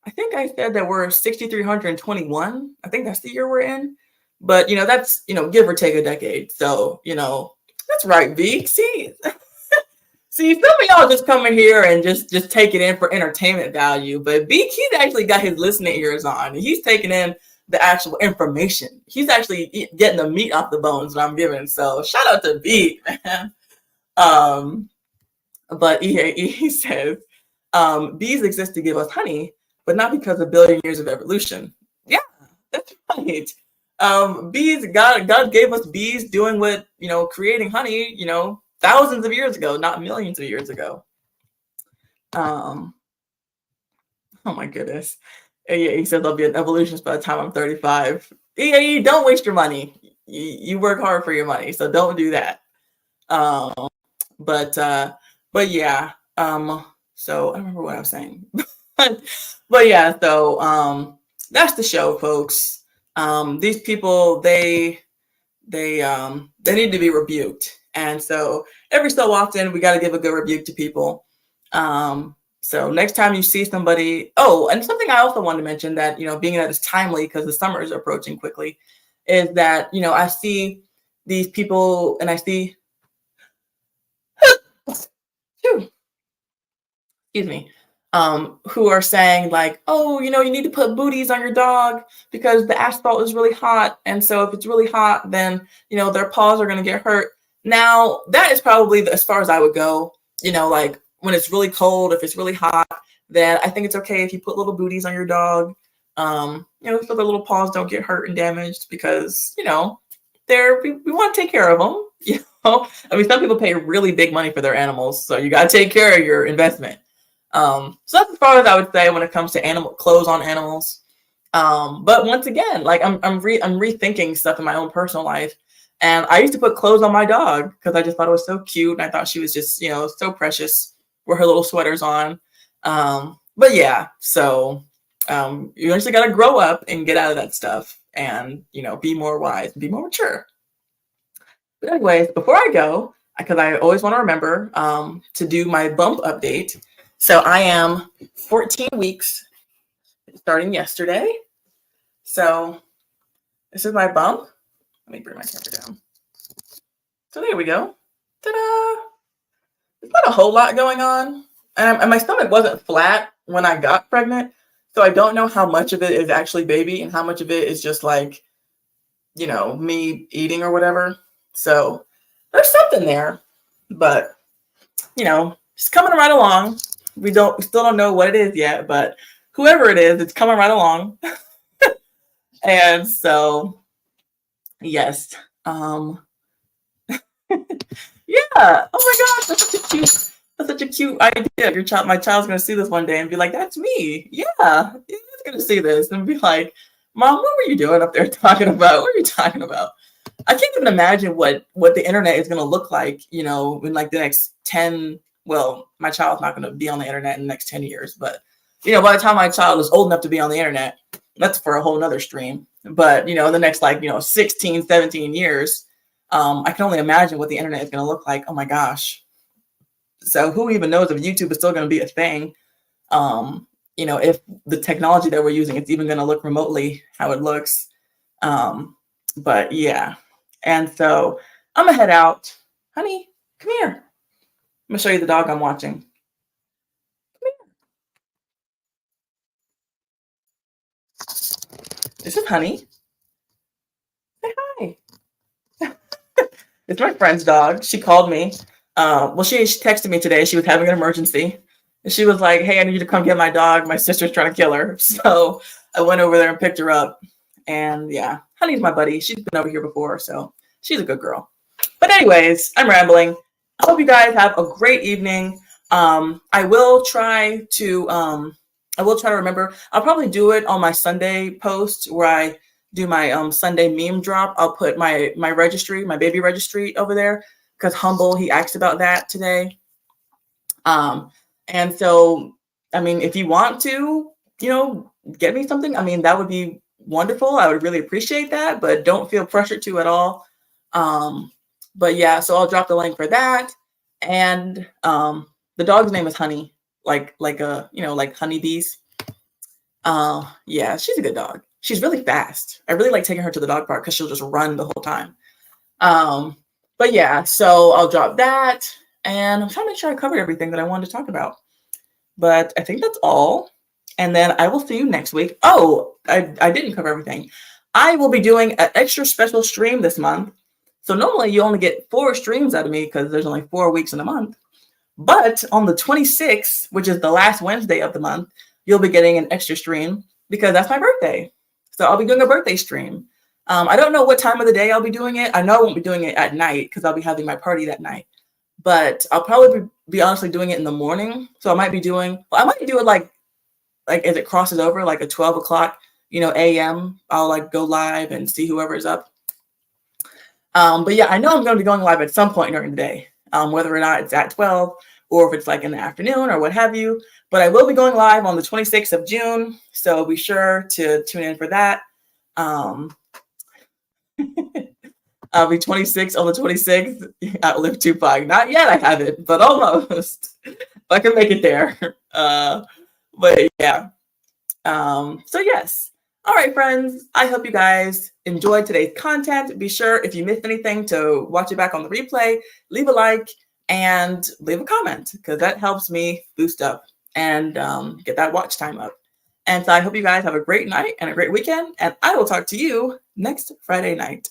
I said that we're 6,321. I think that's the year we're in. But that's give or take a decade. So that's right, Beak. See, some of y'all just come in here and just take it in for entertainment value. But Beak, he's actually got his listening ears on. He's taking in the actual information. He's actually getting the meat off the bones that I'm giving. So shout out to Beak, man. But he says, bees exist to give us honey, but not because of billion years of evolution. Yeah, that's right. Bees, God gave us bees doing what, creating honey, thousands of years ago, not millions of years ago. Oh my goodness. Yeah, he says I'll be an evolutionist by the time I'm 35. Yeah, don't waste your money. You work hard for your money, so don't do that. But yeah. So I don't remember what I was saying. but yeah, so that's the show, folks. These people, they need to be rebuked. And so every so often we got to give a good rebuke to people. So next time you see somebody, and something I also wanted to mention that, being that it's timely because the summer is approaching quickly, is that, I see these people and I see, excuse me, who are saying like, you need to put booties on your dog because the asphalt is really hot. And so if it's really hot, then, their paws are going to get hurt. Now, that is probably as far as I would go, like when it's really cold, if it's really hot, then I think it's okay if you put little booties on your dog, so their little paws don't get hurt and damaged because, we want to take care of them. I mean, some people pay really big money for their animals, so you got to take care of your investment. So that's as far as I would say when it comes to animal clothes on animals. But once again, like I'm rethinking stuff in my own personal life. And I used to put clothes on my dog because I just thought it was so cute. And I thought she was just, so precious with her little sweaters on. But yeah, so you actually got to grow up and get out of that stuff and, be more wise, be more mature. But anyways, before I go, because I always want to remember to do my bump update. So I am 14 weeks starting yesterday. So this is my bump. Let me bring my camera down. So there we go. Ta-da! There's not a whole lot going on. And my stomach wasn't flat when I got pregnant. So I don't know how much of it is actually baby and how much of it is just like, me eating or whatever. So there's something there. But, it's coming right along. We still don't know what it is yet, but whoever it is, it's coming right along. And so, yes. Yeah. Oh my gosh, that's such a cute idea. My child's gonna see this one day and be like, "That's me." Yeah, he's gonna see this and be like, "Mom, what were you doing up there talking about? What are you talking about?" I can't even imagine what the internet is gonna look like, in like the next 10. Well, my child's not gonna be on the internet in the next 10 years, but by the time my child is old enough to be on the internet, that's for a whole nother stream. But in the next 16, 17 years. I can only imagine what the internet is going to look like. Oh my gosh. So who even knows if YouTube is still going to be a thing? If the technology that we're using, it's even going to look remotely how it looks. But yeah. And so I'm going to head out. Honey, come here. I'm going to show you the dog I'm watching. Come here. This is Honey. Say hi. It's my friend's dog. She called me. She texted me today. She was having an emergency. And she was like, hey, I need you to come get my dog. My sister's trying to kill her. So I went over there and picked her up. And yeah, Honey's my buddy. She's been over here before, so she's a good girl. But anyways, I'm rambling. I hope you guys have a great evening. I will try to remember. I'll probably do it on my Sunday post where I do my Sunday meme drop. I'll put my registry, my baby registry over there, because Humble, he asked about that today. And so, I mean, if you want to, get me something, I mean, that would be wonderful. I would really appreciate that, but don't feel pressured to at all. But yeah, so I'll drop the link for that. And the dog's name is Honey, like honeybees. Yeah, she's a good dog. She's really fast. I really like taking her to the dog park because she'll just run the whole time. But yeah, so I'll drop that. And I'm trying to make sure I covered everything that I wanted to talk about. But I think that's all. And then I will see you next week. Oh, I didn't cover everything. I will be doing an extra special stream this month. So normally you only get 4 streams out of me because there's only 4 weeks in a month. But on the 26th, which is the last Wednesday of the month, you'll be getting an extra stream because that's my birthday. So I'll be doing a birthday stream. I don't know what time of the day I'll be doing it. I know I won't be doing it at night because I'll be having my party that night. But I'll probably be honestly doing it in the morning. So I might do it like as it crosses over, like at 12 o'clock, a.m. I'll like go live and see whoever's up. But yeah, I know I'm going to be going live at some point during the day, whether or not it's at 12 or if it's like in the afternoon or what have you. But I will be going live on the 26th of June. So be sure to tune in for that. I'll be 26 on the 26th. Outlive Tupac. Not yet, I haven't, but almost. If I can make it there. But yeah. So yes. All right, friends. I hope you guys enjoyed today's content. Be sure, if you missed anything, to watch it back on the replay, leave a like, and leave a comment, because that helps me boost up and get that watch time up. And so I hope you guys have a great night and a great weekend, and I will talk to you next Friday night.